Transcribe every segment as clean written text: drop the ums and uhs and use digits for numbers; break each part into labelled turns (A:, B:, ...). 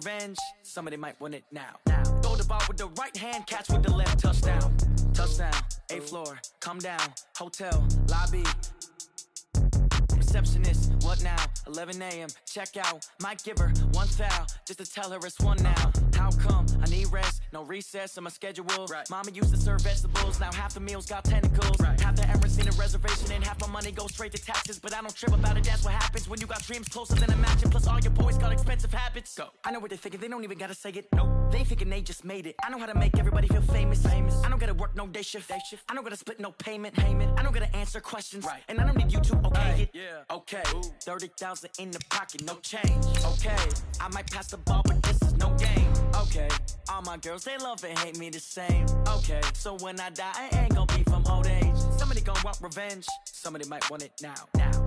A: revenge, somebody might win it now. Throw the ball with the right hand, catch with the left, touchdown. Touchdown, 8th floor, come down, hotel, lobby. Receptionist, what now? 11 a.m., check out. Might give her one foul, just to tell her it's one now. How come? I need rest, no recess in my schedule. Right. Mama used to serve vegetables, now half the meals got tentacles. Right. Half the errands need a reservation, and half my money goes straight to taxes. But I don't trip about it, that's what happens when you got dreams closer than a match. And plus all your boys got expensive habits. Go. I know what they're thinking, they don't even gotta say it. Nope. They ain't thinking they just made it. I know how to make everybody feel famous. I don't gotta work no day shift. I don't gotta split no payment. I don't gotta answer questions. Right. And I don't need you to okay it. Yeah. Okay, 30,000 in the pocket, no change. Okay, I might pass the ball, but this is no game. Okay, all my girls, they love and hate me the same. Okay, so when I die, I ain't gonna be from old age. Somebody gon' want revenge, somebody might want it now.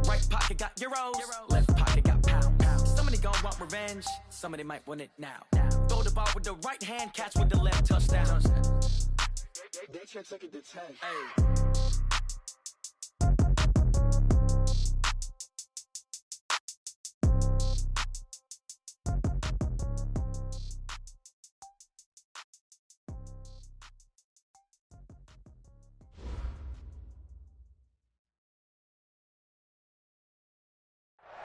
A: Right pocket got euros, left pocket got pounds. Somebody gon' want revenge, somebody might want it now. Throw the ball with the right hand, catch with the left, touchdown. They check second to 10. Hey.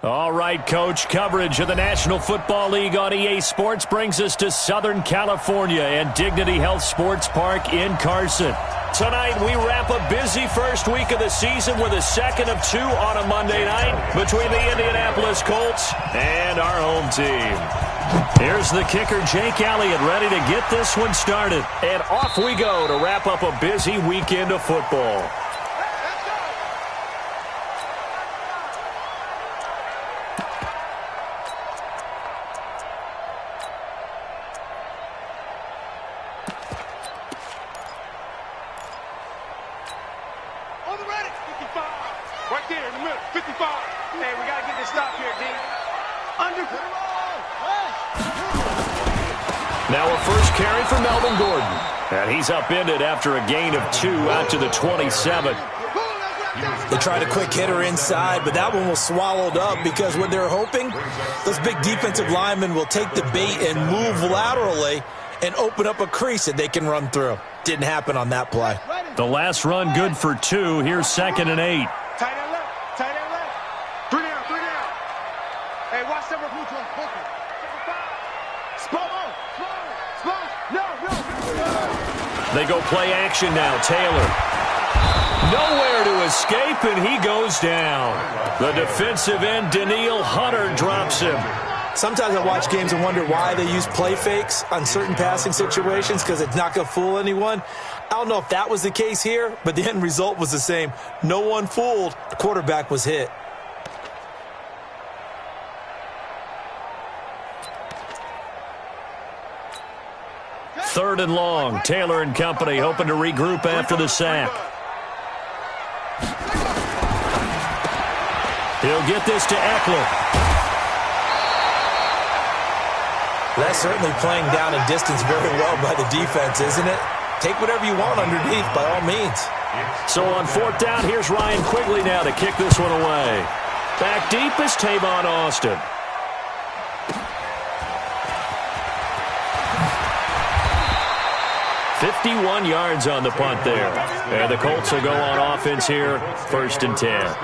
B: All right, Coach, coverage of the National Football League on EA Sports brings us to Southern California and Dignity Health Sports Park in Carson. Tonight, we wrap a busy first week of the season with a second of two on a Monday night between the Indianapolis Colts and our home team. Here's the kicker, Jake Elliott, ready to get this one started. And off we go to wrap up a busy weekend of football. And he's upended after a gain of 2 out to the 27.
C: They tried a quick hitter inside, but that one was swallowed up because what they're hoping, those big defensive linemen will take the bait and move laterally and open up a crease that they can run through. Didn't happen on that play.
B: The last run good for 2. Here's 2nd and 8.
D: Tight end left. Tight end left. 3 down. 3 down. Hey, watch that recruit on Booker.
B: They go play action now. Taylor. Nowhere to escape, and he goes down. The defensive end, Daniil Hunter, drops him.
C: Sometimes I watch games and wonder why they use play fakes on certain passing situations because it's not going to fool anyone. I don't know if that was the case here, but the end result was the same. No one fooled. The quarterback was hit.
B: Third and long. Taylor and company hoping to regroup after the sack. He'll get this to Eckler.
C: That's certainly playing down in distance very well by the defense, isn't it? Take whatever you want underneath, by all means.
B: So on 4th down, here's Ryan Quigley now to kick this one away. Back deep is Tavon Austin. "51 yards on the punt there. And the Colts will go on offense here, 1st and 10.
E: At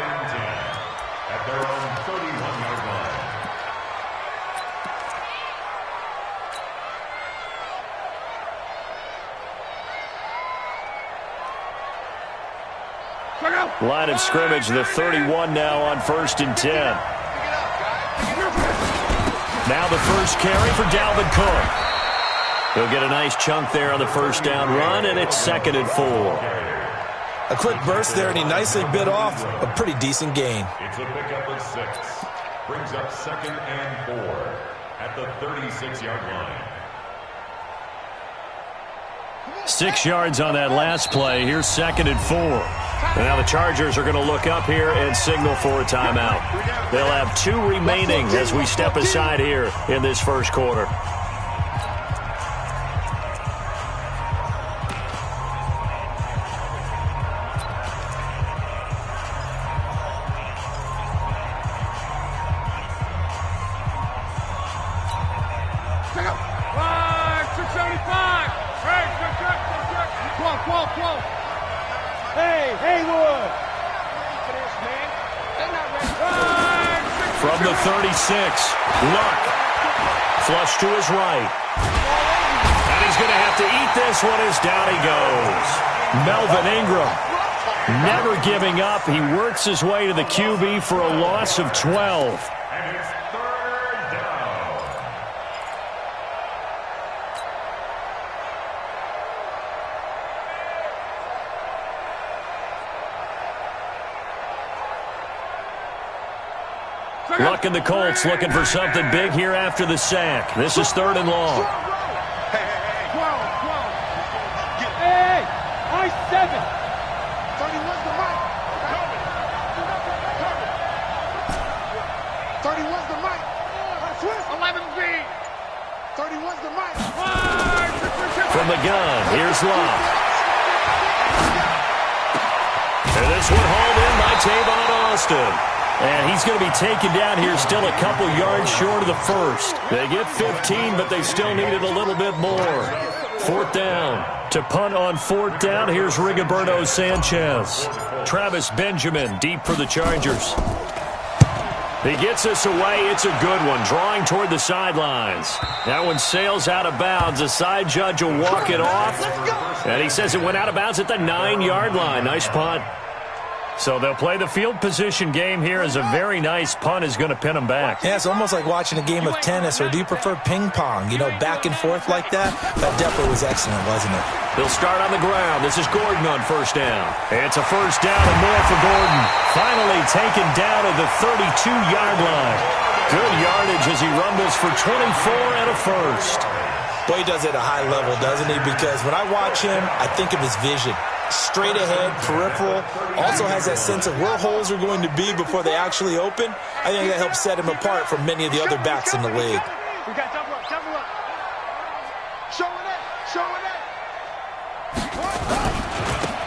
E: their own 31-yard line.
B: Line of scrimmage, the 31 now on 1st and 10. Now the first carry for Dalvin Cook. He'll get a nice chunk there on the 1st down run, and it's 2nd and 4.
C: A quick burst there, and he nicely bit off a pretty decent gain.
E: It's a pickup of 6. Brings up 2nd and 4 at the 36-yard line.
B: 6 yards on that last play. Here's 2nd and 4. And now the Chargers are going to look up here and signal for a timeout. They'll have 2 remaining as we step aside here in this first quarter.
D: 675. Hey, check. 12. Hey, Haywood.
B: From the 36, Luck. Flush to his right. And he's going to have to eat this one as down he goes. Melvin Ingram, never giving up. He works his way to the QB for a loss of 12.
E: And it's third down.
B: Luck and the Colts looking for something big here after the sack. This is 3rd and long.
D: Hey, I-7. 31's the mic. 31's the mic. 11B. 31's the mic.
B: From the gun, here's Luck. And this one hauled in by Tavon Austin. And he's going to be taken down here still a couple yards short of the first. They get 15, but they still needed a little bit more. 4th down. To punt on 4th down, here's Rigoberto Sanchez. Travis Benjamin deep for the Chargers. He gets this away. It's a good one, drawing toward the sidelines. That one sails out of bounds. The side judge will walk it off. And he says it went out of bounds at the 9-yard line. Nice punt. So they'll play the field position game here as a very nice punt is going to pin them back.
C: Yeah, it's almost like watching a game of tennis, or do you prefer ping pong? You know, back and forth like that? That definitely was excellent, wasn't it?
B: They'll start on the ground. This is Gordon on 1st down. It's a 1st down and more for Gordon. Finally taken down at the 32-yard line. Good yardage as he rumbles for 24 and a first.
C: Boy, he does it at a high level, doesn't he? Because when I watch him, I think of his vision. Straight ahead, peripheral, also has that sense of where holes are going to be before they actually open. I think that helps set him apart from many of the other backs in the league.
D: We got double up. Show it.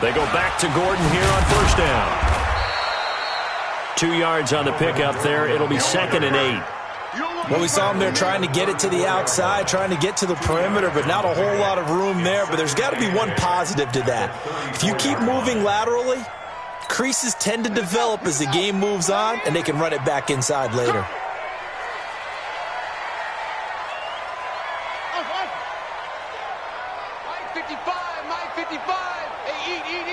B: They go back to Gordon here on 1st down. 2 yards on the pickup there. It'll be 2nd and 8.
C: Well, we saw him there trying to get it to the outside, trying to get to the perimeter, but not a whole lot of room there. But there's got to be one positive to that. If you keep moving laterally, creases tend to develop as the game moves on, and they can run it back inside later.
D: Mike 55. Hey, eat.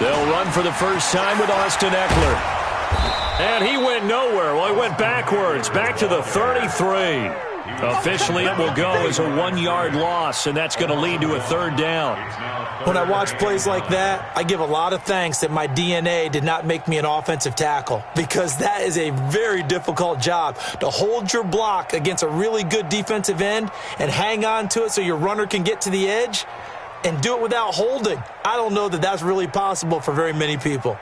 B: They'll run for the first time with Austin Eckler. And he went nowhere. Well, he went backwards, back to the 33. Officially, it will go as a 1-yard loss, and that's going to lead to a 3rd down.
C: When I watch plays like that, I give a lot of thanks that my DNA did not make me an offensive tackle, because that is a very difficult job, to hold your block against a really good defensive end and hang on to it so your runner can get to the edge and do it without holding. I don't know that that's really possible for very many people.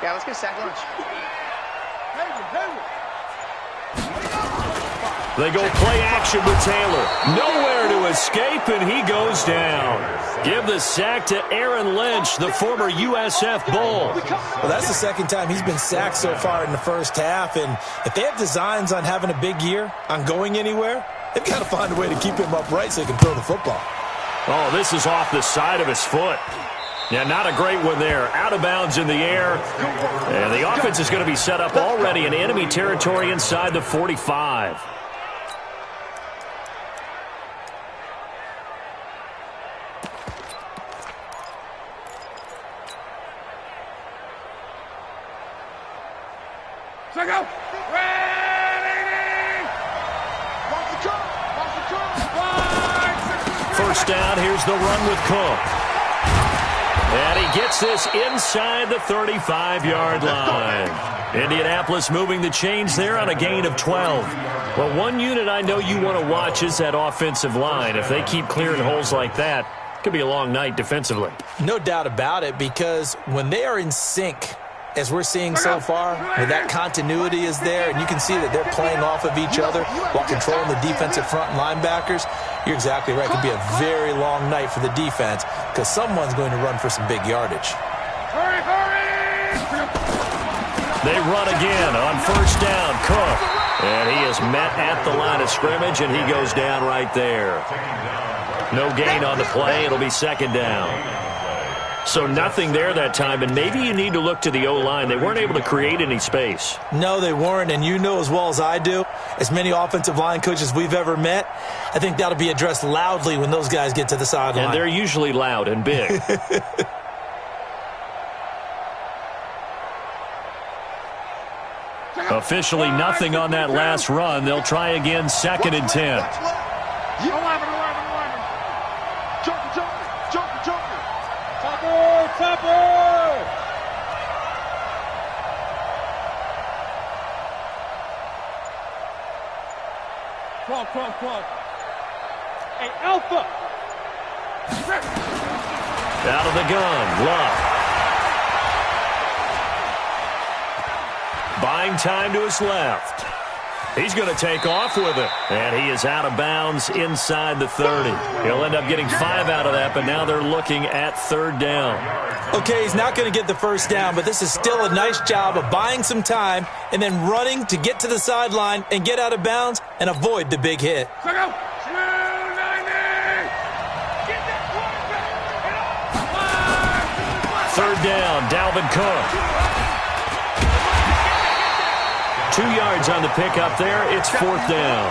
F: Yeah, let's get sack lunch.
B: They go play action with Taylor. Nowhere to escape, and he goes down. Give the sack to Aaron Lynch, the former USF Bull.
C: Well, that's the 2nd time he's been sacked so far in the first half, and if they have designs on having a big year, on going anywhere, they've got to find a way to keep him upright so he can throw the football.
B: Oh, this is off the side of his foot. Yeah, not a great one there. Out of bounds in the air. And the offense is going to be set up already in enemy territory inside the 45.
D: Check out.
B: First down, here's the run with Cook. And he gets this inside the 35-yard line. Indianapolis moving the chains there on a gain of 12. Well, one unit I know you want to watch is that offensive line. If they keep clearing holes like that, it could be a long night defensively.
C: No doubt about it, because when they are in sync, as we're seeing so far, where that continuity is there, and you can see that they're playing off of each other while controlling the defensive front and linebackers, you're exactly right. It could be a very long night for the defense because someone's going to run for some big yardage.
B: They run again on first down. Cook. And he is met at the line of scrimmage, and he goes down right there. No gain on the play. It'll be second down. So nothing there that time, and maybe you need to look to the O-line. They weren't able to create any space.
C: No, they weren't, and you know as well as I do, as many offensive line coaches we've ever met, I think that'll be addressed loudly when those guys get to the sideline.
B: And they're usually loud and big. Officially nothing on that last run. They'll try again, 2nd and 10.
D: Cross. Hey, Alpha!
B: Out of the gun, Love. Buying time to his left. He's going to take off with it. And he is out of bounds inside the 30. He'll end up getting 5 out of that, but now they're looking at 3rd down.
C: Okay, he's not going to get the first down, but this is still a nice job of buying some time and then running to get to the sideline and get out of bounds and avoid the big hit.
B: 3rd down, Dalvin Cook. 2 yards on the pickup there. It's 4th down.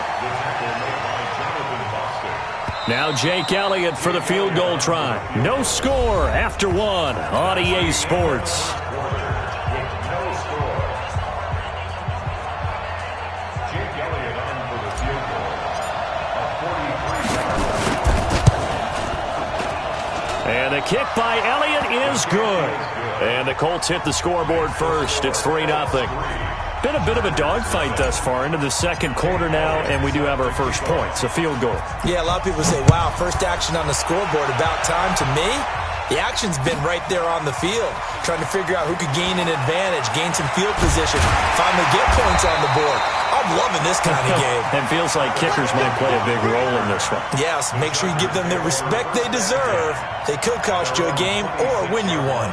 B: Now Jake Elliott for the field goal try. No score after 1 on EA Sports. And the kick by Elliott is good. And the Colts hit the scoreboard first. It's 3-0. Been a bit of a dogfight thus far into the 2nd quarter now, and we do have our first points, a field goal.
C: Yeah, a lot of people say, wow, first action on the scoreboard, about time. To me, the action's been right there on the field, trying to figure out who could gain an advantage, gain some field position, finally get points on the board. I'm loving this kind of game.
B: And feels like kickers might play a big role in this one.
C: Yes, make sure you give them the respect they deserve. They could cost you a game or win you one.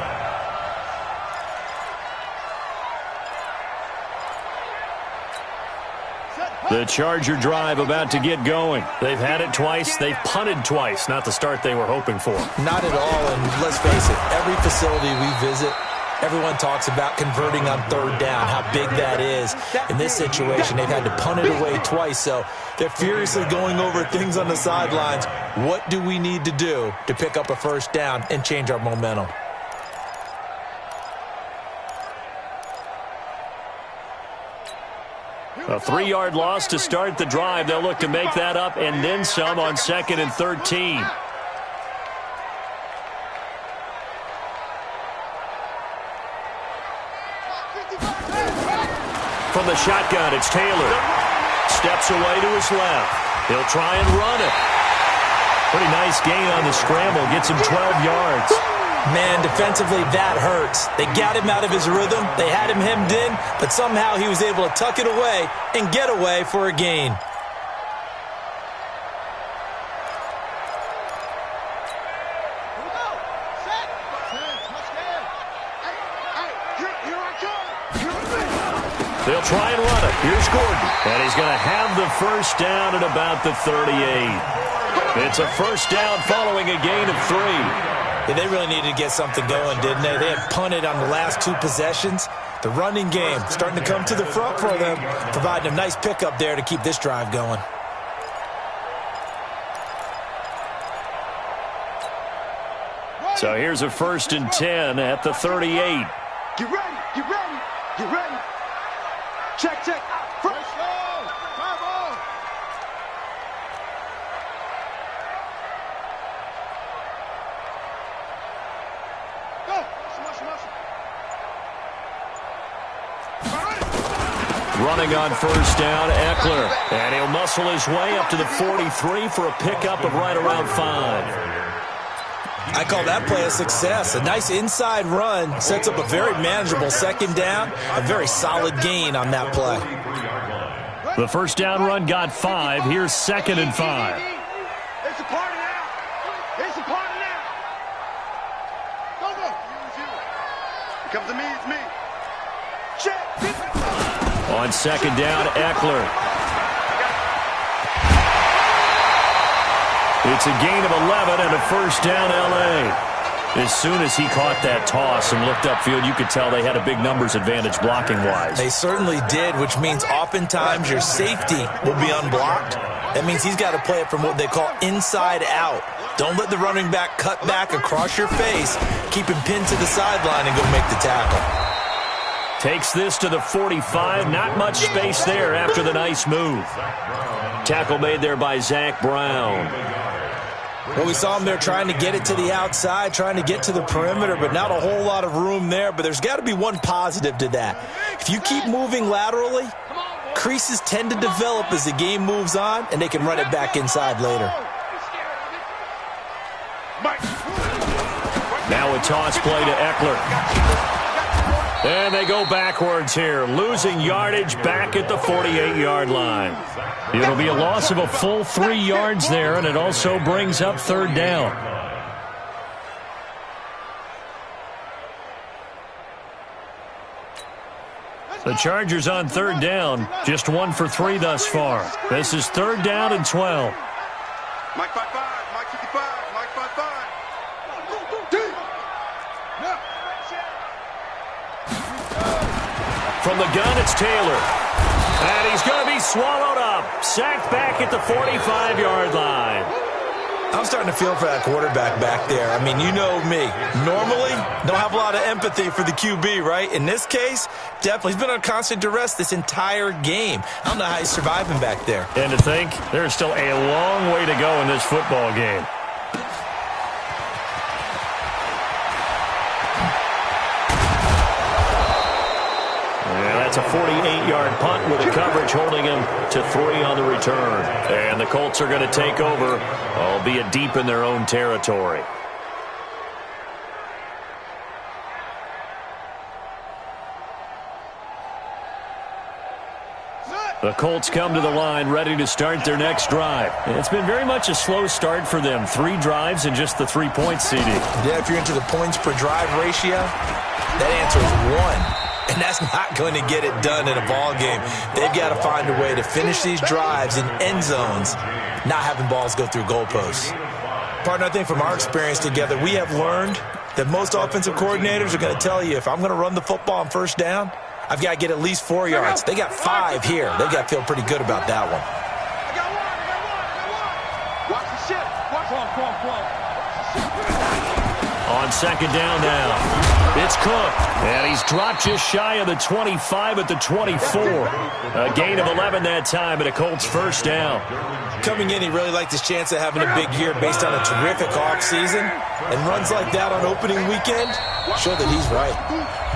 B: The Charger drive about to get going. They've had it twice. They've punted twice. Not the start they were hoping for.
C: Not at all, and let's face it, every facility we visit, everyone talks about converting on 3rd down, how big that is. In this situation, they've had to punt it away twice, so they're furiously going over things on the sidelines. What do we need to do to pick up a first down and change our momentum?
B: A 3-yard loss to start the drive. They'll look to make that up and then some on 2nd and 13. From the shotgun, it's Taylor. Steps away to his left. He'll try and run it. Pretty nice gain on the scramble. Gets him 12 yards.
C: Man, defensively, that hurts. They got him out of his rhythm. They had him hemmed in, but somehow he was able to tuck it away and get away for a gain.
B: They'll try and run it. Here's Gordon. And he's going to have the first down at about the 38. It's a first down following a gain of 3.
C: Yeah, they really needed to get something going, didn't they? They had punted on the last 2 possessions. The running game starting to come to the front for them, providing a nice pickup there to keep this drive going.
B: So here's a 1st and 10 at the 38.
D: Get ready, get ready, get ready. Check. First down, come on. Go.
B: Running on first down, Eckler. And he'll muscle his way up to the 43 for a pickup of right around 5.
C: I call that play a success. A nice inside run sets up a very manageable second down, a very solid gain on that play.
B: The first down run got 5. Here's 2nd and 5.
D: It's a party now. It's a party now. Go, go. It comes to me, it's me. Check.
B: On 2nd down, Eckler. It's a gain of 11 and a first down, L.A. As soon as he caught that toss and looked upfield, you could tell they had a big numbers advantage blocking-wise.
C: They certainly did, which means oftentimes your safety will be unblocked. That means he's got to play it from what they call inside out. Don't let the running back cut back across your face. Keep him pinned to the sideline and go make the tackle.
B: Takes this to the 45. Not much space there after the nice move. Tackle made there by Zach Brown.
C: Well, we saw him there trying to get it to the outside, trying to get to the perimeter, but not a whole lot of room there. But there's got to be one positive to that. If you keep moving laterally, creases tend to develop as the game moves on, and they can run it back inside later.
B: Now a toss play to Eckler. And they go backwards here, losing yardage back at the 48-yard line. It'll be a loss of a full 3 yards there, and it also brings up 3rd down. The Chargers on 3rd down, just 1 for 3 thus far. This is 3rd down and 12.
D: Mike 5-5, Mike 55, Mike 5-5.
B: From the gun, it's Taylor. And he's going to be swallowed up. Sacked back at the 45-yard line.
C: I'm starting to feel for that quarterback back there. I mean, you know me. Normally, don't have a lot of empathy for the QB, right? In this case, definitely. He's been on constant duress this entire game. I don't know how he's surviving back there.
B: And to think, there's still a long way to go in this football game. That's a 48-yard punt with the coverage holding him to 3 on the return. And the Colts are going to take over, albeit deep in their own territory. The Colts come to the line ready to start their next drive. It's been very much a slow start for them. 3 drives and just the 3 points, CD.
C: Yeah, if you're into the points per drive ratio, that answer is 1. And that's not going to get it done in a ball game. They've got to find a way to finish these drives in end zones, not having balls go through goalposts. Partner, I think from our experience together, we have learned that most offensive coordinators are going to tell you, if I'm going to run the football on first down, I've got to get at least 4 yards. They got 5 here. They've got to feel pretty good about that one.
D: Watch the ship.
B: On 2nd down now. It's Cook, and he's dropped just shy of the 25 at the 24. A gain of 11 that time, and a Colts first down.
C: Coming in, he really liked his chance of having a big year based on a terrific offseason. And runs like that on opening weekend show that he's right.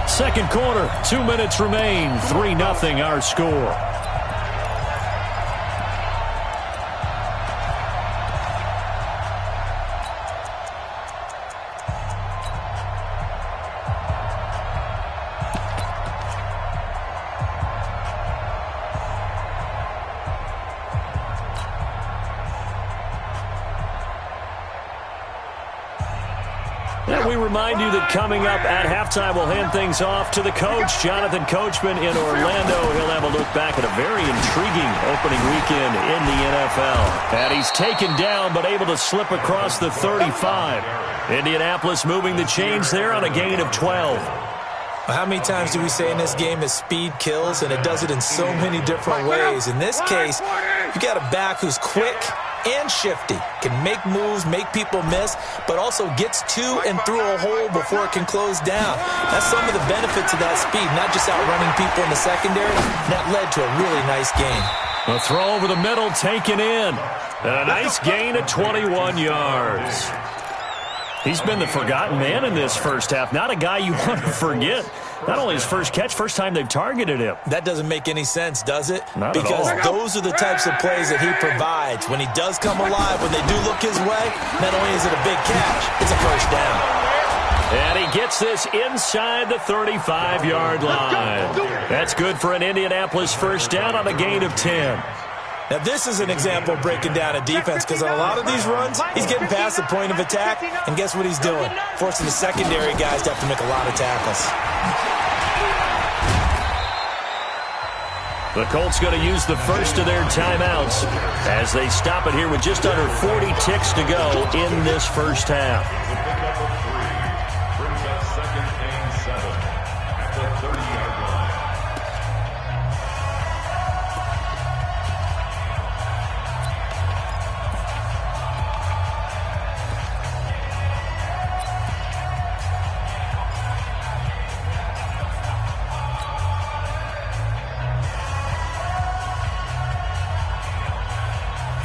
B: Second quarter, 2 minutes remain. 3-0 our score. We remind you that coming up at halftime, we'll hand things off to the coach, Jonathan Coachman in Orlando. He'll have a look back at a very intriguing opening weekend in the NFL. And he's taken down but able to slip across the 35. Indianapolis moving the chains there on a gain of 12.
C: How many times do we say in this game that speed kills, and it does it in so many different ways? In this case, you got a back who's quick and shifty, can make moves, make people miss, but also gets to and through a hole before it can close down. That's some of the benefits of that speed, not just outrunning people in the secondary. That led to a really nice gain.
B: A throw over the middle taken in. And a nice gain of 21 yards. He's been the forgotten man in this first half. Not a guy you want to forget. Not only his first catch, first time they've targeted him.
C: That doesn't make any sense, does it?
B: Not
C: because
B: at all.
C: Those are the types of plays that he provides. When he does come alive, when they do look his way, not only is it a big catch, it's a first down.
B: And he gets this inside the 35-yard line. That's good for an Indianapolis first down on a gain of 10.
C: Now, this is an example of breaking down a defense because on a lot of these runs, he's getting past the point of attack, and guess what he's doing? Forcing the secondary guys to have to make a lot of tackles.
B: The Colts going to use the first of their timeouts as they stop it here with just under 40 ticks to go in this first half.
E: Brings up 2nd and 7 at the 30-yard line.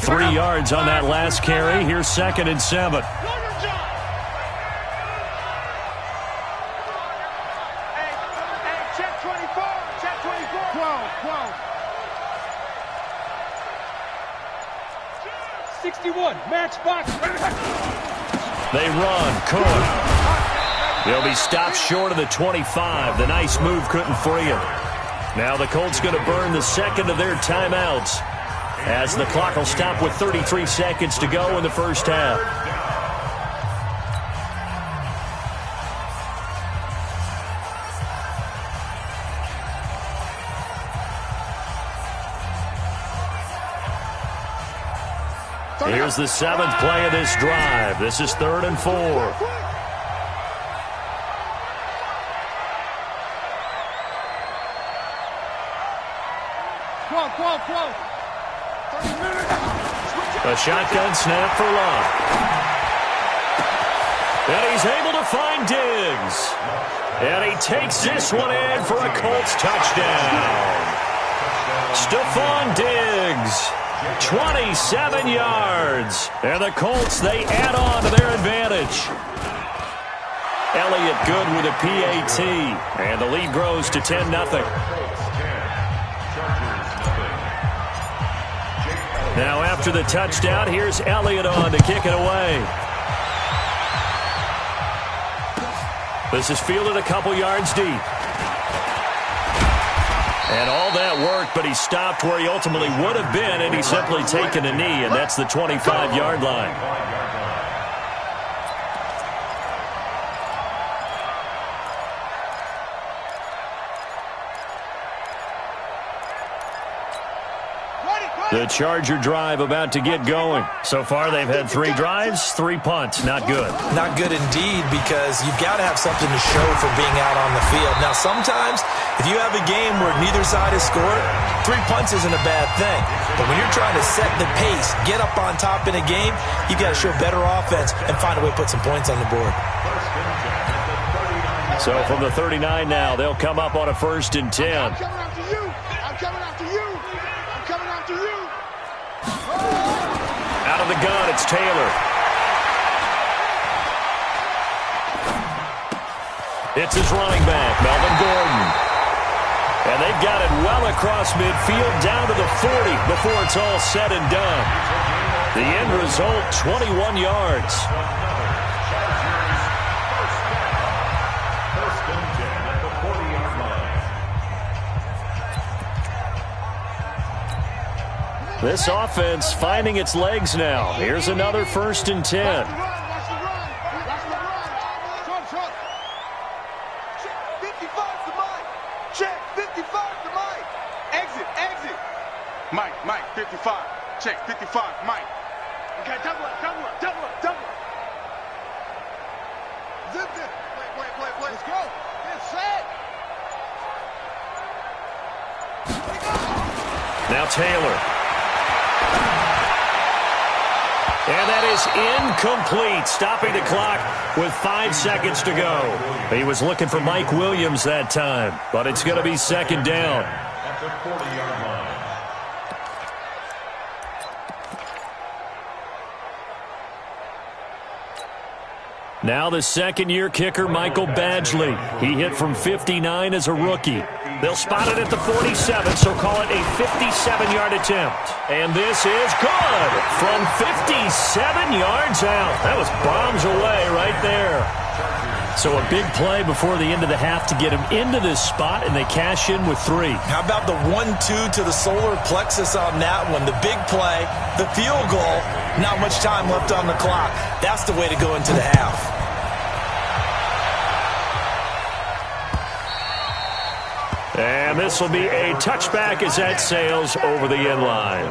B: 3 yards on that last carry. Here's 2nd and 7.
D: Check 24. Check 24. 12. 61. Matchbox.
B: They run. Cook. They'll be stopped short of the 25. The nice move couldn't free him. Now the Colts going to burn the second of their timeouts as the clock will stop with 33 seconds to go in the first half. Here's the 7th play of this drive. This is 3rd and 4. A shotgun snap for Love. And he's able to find Diggs. And he takes this one in for a Colts touchdown. Stephon Diggs, 27 yards. And the Colts, they add on to their advantage. Elliott good with a PAT. And the lead grows to 10-0. Now after the touchdown, here's Elliott on to kick it away. This is fielded a couple yards deep. And all that work, but he stopped where he ultimately would have been, and he's simply taken a knee, and that's the 25-yard line. The Charger drive about to get going. So far, they've had 3 drives, 3 punts. Not good.
C: Not good indeed, because you've got to have something to show for being out on the field. Now, sometimes, if you have a game where neither side has scored, 3 punts isn't a bad thing. But when you're trying to set the pace, get up on top in a game, you've got to show better offense and find a way to put some points on the board.
B: So from the 39 now, they'll come up on a 1st and 10.
D: I'm coming after you. I'm coming after you. I'm coming after you.
B: Out of the gun, it's Taylor. It's his running back, Melvin Gordon. And they've got it well across midfield, down to the 40 before it's all said and done. The end result, 21 yards. This offense finding its legs now. Here's another 1st and 10.
D: Watch the run. Check 55 to Mike. Check 55 to Mike. Exit. Mike, 55. Check 55, Mike. Okay, double up. Zip it. Play. Let's go. Get set.
B: Now Taylor. And that is incomplete, stopping the clock with 5 seconds to go. He was looking for Mike Williams that time, but it's going to be 2nd down.
E: At the 40-yard line.
B: Now the second-year kicker, Michael Badgley. He hit from 59 as a rookie. They'll spot it at the 47, so call it a 57-yard attempt. And this is good from 57 yards out. That was bombs away right there. So a big play before the end of the half to get him into this spot, and they cash in with 3.
C: How about the 1-2 to the solar plexus on that one? The big play, the field goal, not much time left on the clock. That's the way to go into the half.
B: And this will be a touchback as that sails over the end line.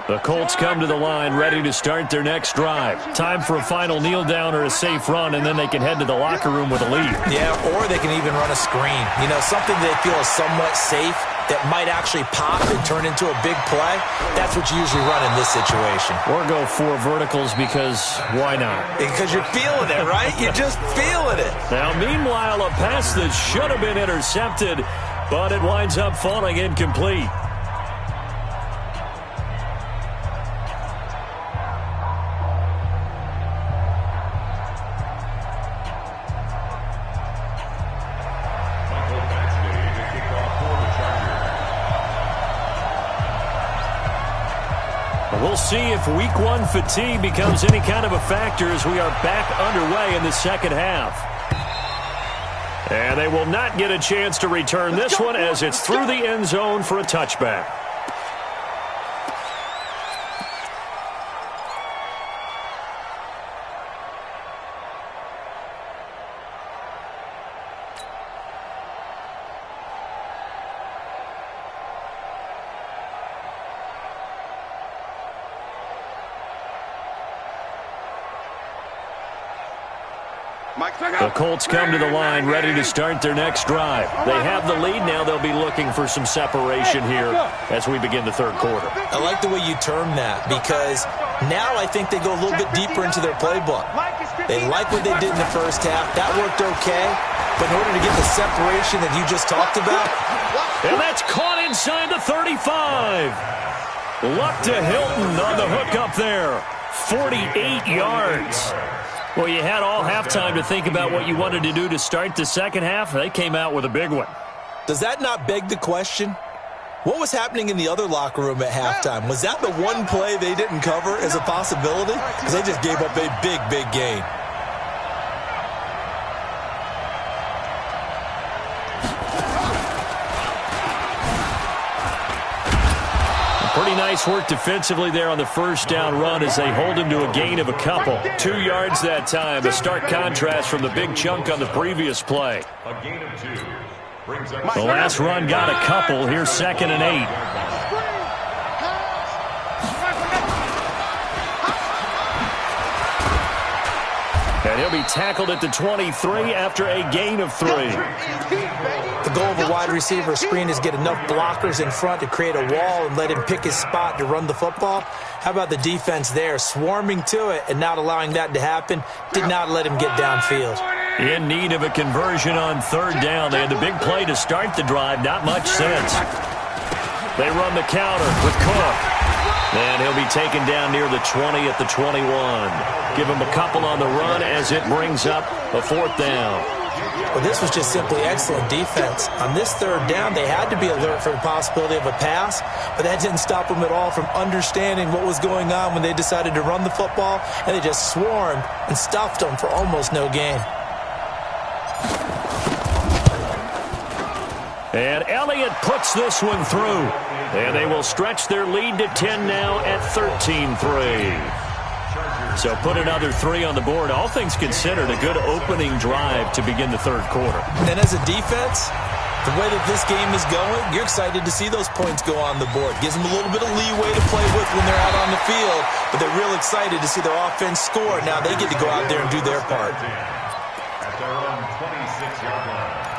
B: The Colts come to the line ready to start their next drive. Time for a final kneel down or a safe run, and then they can head to the locker room with a lead.
C: Yeah, or they can even run a screen. You know, something they feel is somewhat safe that might actually pop and turn into a big play. That's what you usually run in this situation.
B: Or go 4 verticals because why not?
C: Because you're feeling it, right? You're just feeling it.
B: Now, meanwhile, a pass that should have been intercepted, but it winds up falling incomplete. We'll see if week 1 fatigue becomes any kind of a factor as we are back underway in the second half. And they will not get a chance to return this one as it's through the end zone for a touchback. The Colts come to the line ready to start their next drive. They have the lead now. They'll be looking for some separation here as we begin the third quarter.
C: I like the way you term that because now I think they go a little bit deeper into their playbook. They like what they did in the first half. That worked okay. But in order to get the separation that you just talked about.
B: And that's caught inside the 35. Luck to Hilton on the hook up there. 48 yards. Well, you had all halftime to think about what you wanted to do to start the second half. They came out with a big one.
C: Does that not beg the question? What was happening in the other locker room at halftime? Was that the one play they didn't cover as a possibility? Because they just gave up a big, big gain.
B: Pretty nice work defensively there on the first down run as they hold him to a gain of a couple. 2 yards that time, a stark contrast from the big chunk on the previous play.
E: A gain of 2.
B: The last run got a couple. Here's 2nd and 8. And he'll be tackled at the 23 after a gain of 3.
C: The goal of a wide receiver screen is get enough blockers in front to create a wall and let him pick his spot to run the football. How about the defense there, swarming to it and not allowing that to happen? Did not let him get downfield.
B: In need of a conversion on 3rd down. They had the big play to start the drive. Not much sense. They run the counter with Cook. And he'll be taken down near the 20 at the 21. Give him a couple on the run as it brings up a 4th down.
C: Well, this was just simply excellent defense. On this 3rd down, they had to be alert for the possibility of a pass, but that didn't stop them at all from understanding what was going on when they decided to run the football, and they just swarmed and stuffed them for almost no gain.
B: And Elliott puts this one through. And they will stretch their lead to 10 now at 13-3. So put another 3 on the board. All things considered, a good opening drive to begin the third quarter.
C: And as a defense, the way that this game is going, you're excited to see those points go on the board. Gives them a little bit of leeway to play with when they're out on the field, but they're real excited to see their offense score. Now they get to go out there and do their part.
E: At their own 26-yard line.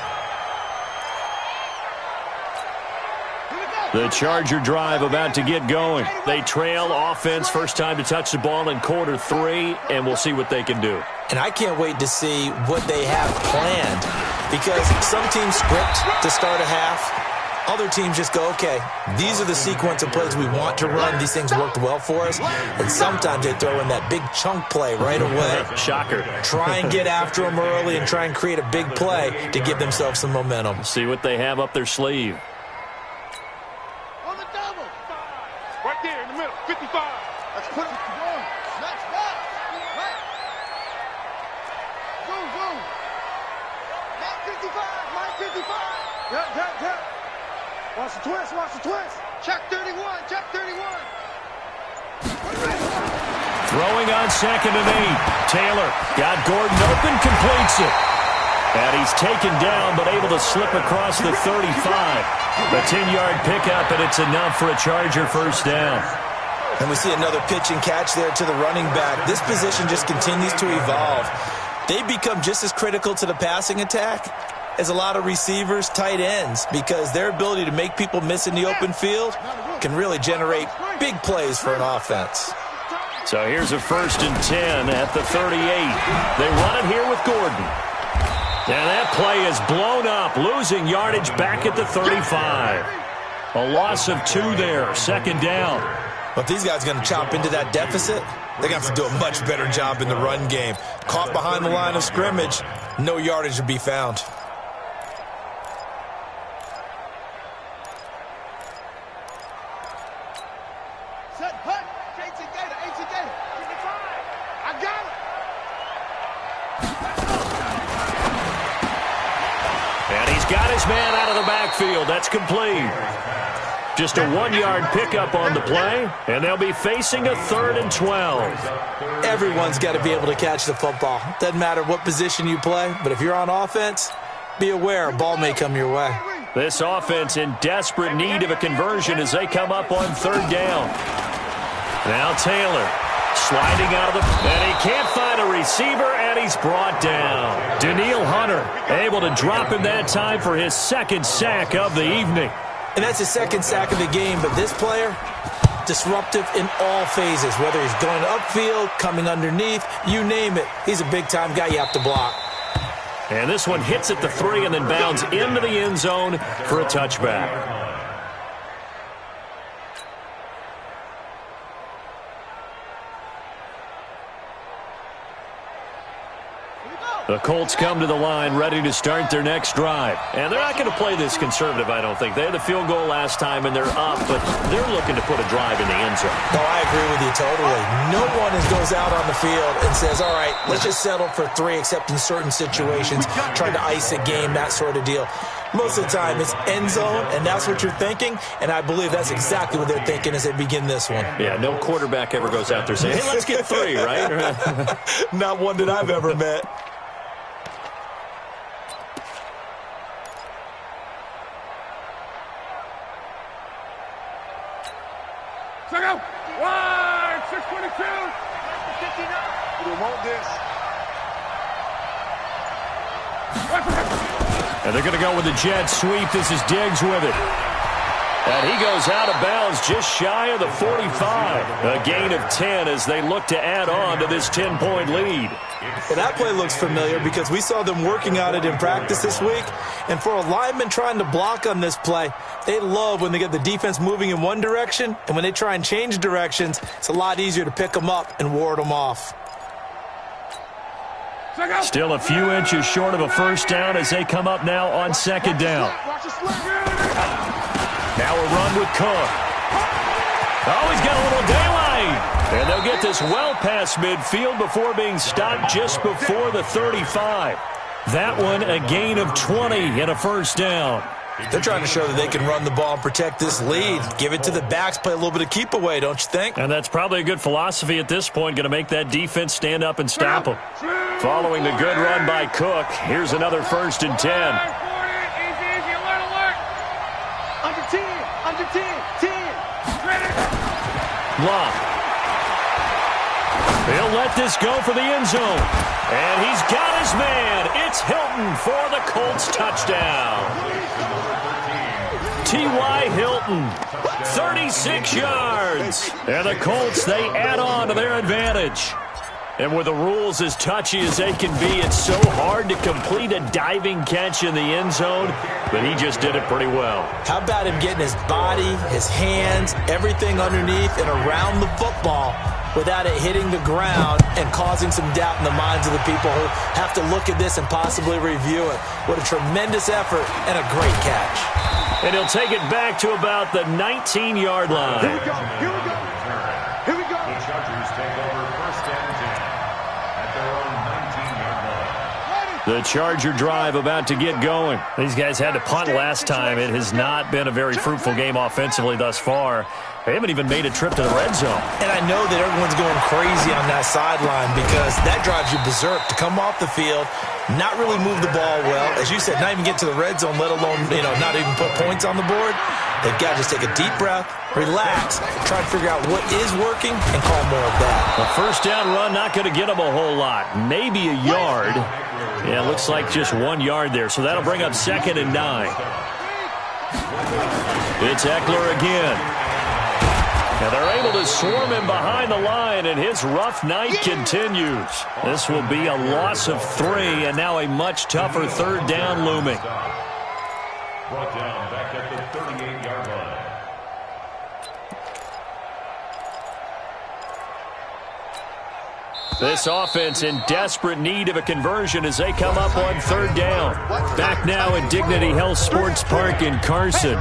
B: The Charger drive about to get going. They trail offense, first time to touch the ball in quarter 3, and we'll see what they can do.
C: And I can't wait to see what they have planned, because some teams script to start a half. Other teams just go, okay, these are the sequence of plays we want to run. These things worked well for us. And sometimes they throw in that big chunk play right away.
B: Shocker.
C: Try and get after them early and try and create a big play to give themselves some momentum.
B: See what they have up their sleeve.
D: On the double. Right there in the middle. 55. Let's put it on. Let's go. Right. Boom, boom. Mike 55. Mike 55. Yep. Watch the twist, watch the twist. Check 31, check 31.
B: Throwing on 2nd and 8. Taylor got Gordon open, completes it. And he's taken down, but able to slip across the 35. A 10-yard pickup, and it's enough for a Charger first down.
C: And we see another pitch and catch there to the running back. This position just continues to evolve. They become just as critical to the passing attack as a lot of receivers, tight ends, because their ability to make people miss in the open field can really generate big plays for an offense.
B: So here's a 1st and 10 at the 38. They run it here with Gordon. And that play is blown up, losing yardage back at the 35. A loss of 2 there, 2nd down.
C: But these guys are going to chop into that deficit. They're going to have to do a much better job in the run game. Caught behind the line of scrimmage, no yardage to be found.
B: Man out of the backfield. That's complete. Just a 1-yard pickup on the play, and they'll be facing a 3rd and 12.
C: Everyone's got to be able to catch the football. Doesn't matter what position you play, but if you're on offense, be aware a ball may come your way.
B: This offense in desperate need of a conversion as they come up on 3rd down. Now Taylor sliding out of the... And he can't find a receiver, and he's brought down. Daniil Hunter able to drop him that time for his 2nd sack of the evening.
C: And that's his 2nd sack of the game, but this player, disruptive in all phases, whether he's going upfield, coming underneath, you name it. He's a big-time guy you have to block.
B: And this one hits at the 3 and then bounds into the end zone for a touchback. The Colts come to the line ready to start their next drive. And they're not going to play this conservative, I don't think. They had the field goal last time, and they're up, but they're looking to put a drive in the end zone.
C: No, I agree with you totally. No one goes out on the field and says, all right, let's just settle for 3, except in certain situations, trying to ice a game, that sort of deal. Most of the time, it's end zone, and that's what you're thinking, and I believe that's exactly what they're thinking as they begin this one.
B: Yeah, no quarterback ever goes out there saying, hey, let's get 3, right?
C: Not one that I've ever met.
D: Wide, 622. We want this.
B: And they're going to go with the jet sweep. This is Diggs with it. And he goes out of bounds just shy of the 45. A gain of 10 as they look to add on to this 10-point lead.
C: Well, that play looks familiar because we saw them working on it in practice this week. And for a lineman trying to block on this play, they love when they get the defense moving in one direction. And when they try and change directions, it's a lot easier to pick them up and ward them off.
B: Still a few inches short of a first down as they come up now on 2nd down. Now a run with Cook. Oh, he's got a little daylight. And they'll get this well past midfield before being stopped just before the 35. That one a gain of 20 and a first down.
C: They're trying to show that they can run the ball and protect this lead. Give it to the backs, play a little bit of keep away, don't you think?
B: And that's probably a good philosophy at this point, going to make that defense stand up and stop them. Following the good run by Cook, here's another 1st and 10.
D: Under 10, under 10, 10.
B: Block. He'll let this go for the end zone. And he's got his man. It's Hilton for the Colts touchdown. T.Y. Hilton, 36 yards. And the Colts, they add on to their advantage. And with the rules as touchy as they can be, it's so hard to complete a diving catch in the end zone, but he just did it pretty well.
C: How about him getting his body, his hands, everything underneath and around the football without it hitting the ground and causing some doubt in the minds of the people who have to look at this and possibly review it. What a tremendous effort and a great catch.
B: And he'll take it back to about the 19-yard line.
D: Here we go. Here we go. Here we go.
E: The Chargers take over first and 10 at their own 19-yard line.
B: The Charger drive about to get going. These guys had to punt last time. It has not been a very fruitful game offensively thus far. They haven't even made a trip to the red zone.
C: And I know that everyone's going crazy on that sideline because that drives you berserk to come off the field, not really move the ball well. As you said, not even get to the red zone, let alone, not even put points on the board. They've got to just take a deep breath, relax, try to figure out what is working, and call more of that.
B: A first down run, not going to get them a whole lot. Maybe a yard. Yeah, it looks like just 1 yard there. So that'll bring up 2nd and 9. It's Eckler again. And they're able to swarm him behind the line, and his rough night continues. This will be a loss of 3, and now a much tougher third down looming.
E: Brought down back at the 38-yard line.
B: This offense in desperate need of a conversion as they come up on third down. Back now at Dignity Health Sports Park in Carson.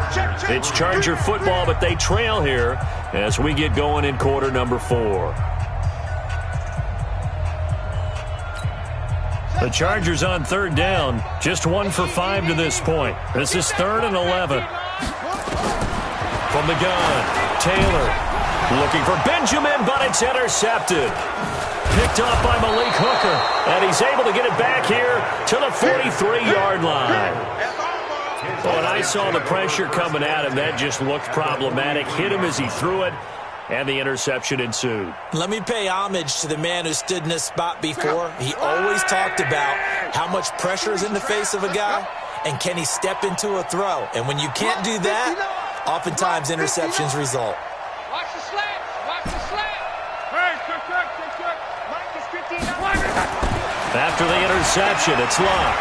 B: It's Charger football, but they trail here as we get going in quarter number 4. The Chargers on third down, just 1 for 5 to this point. This is 3rd and 11. From the gun, Taylor looking for Benjamin, but it's intercepted. Picked off by Malik Hooker, and he's able to get it back here to the 43-yard line. When I saw the pressure coming at him, that just looked problematic. Hit him as he threw it, and the interception ensued.
C: Let me pay homage to the man who stood in this spot before. He always talked about how much pressure is in the face of a guy, and can he step into a throw. And when you can't do that, oftentimes interceptions result.
G: Watch the slant. Watch the slant.
B: After the interception, it's Locke.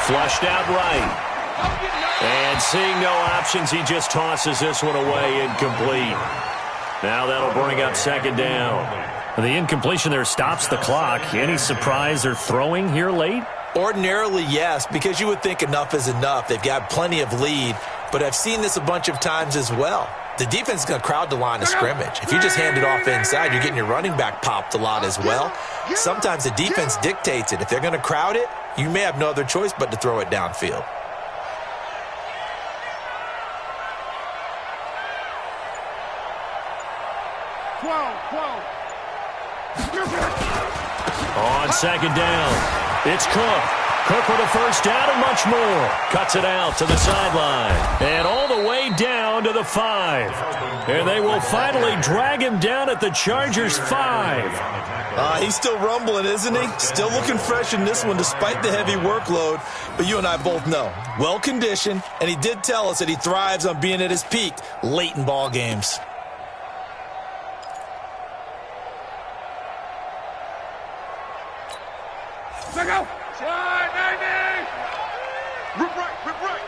B: Flushed out right. And seeing no options, he just tosses this one away, incomplete. Now that'll bring up 2nd down. The incompletion there stops the clock. Any surprise they're throwing here late?
C: Ordinarily, yes, because you would think enough is enough. They've got plenty of lead, but I've seen this a bunch of times as well. The defense is going to crowd the line of scrimmage. If you just hand it off inside, you're getting your running back popped a lot as well. Sometimes the defense dictates it. If they're going to crowd it, you may have no other choice but to throw it downfield.
B: On 2nd down, it's Cook. Cook with a first down and much more. Cuts it out to the sideline. And all the way down to the 5. And they will finally drag him down at the Chargers' 5.
C: He's still rumbling, isn't he? Still looking fresh in this one despite the heavy workload. But you and I both know, well-conditioned, and he did tell us that he thrives on being at his peak late in ball games.
G: Let go.
D: Rip right, rip right.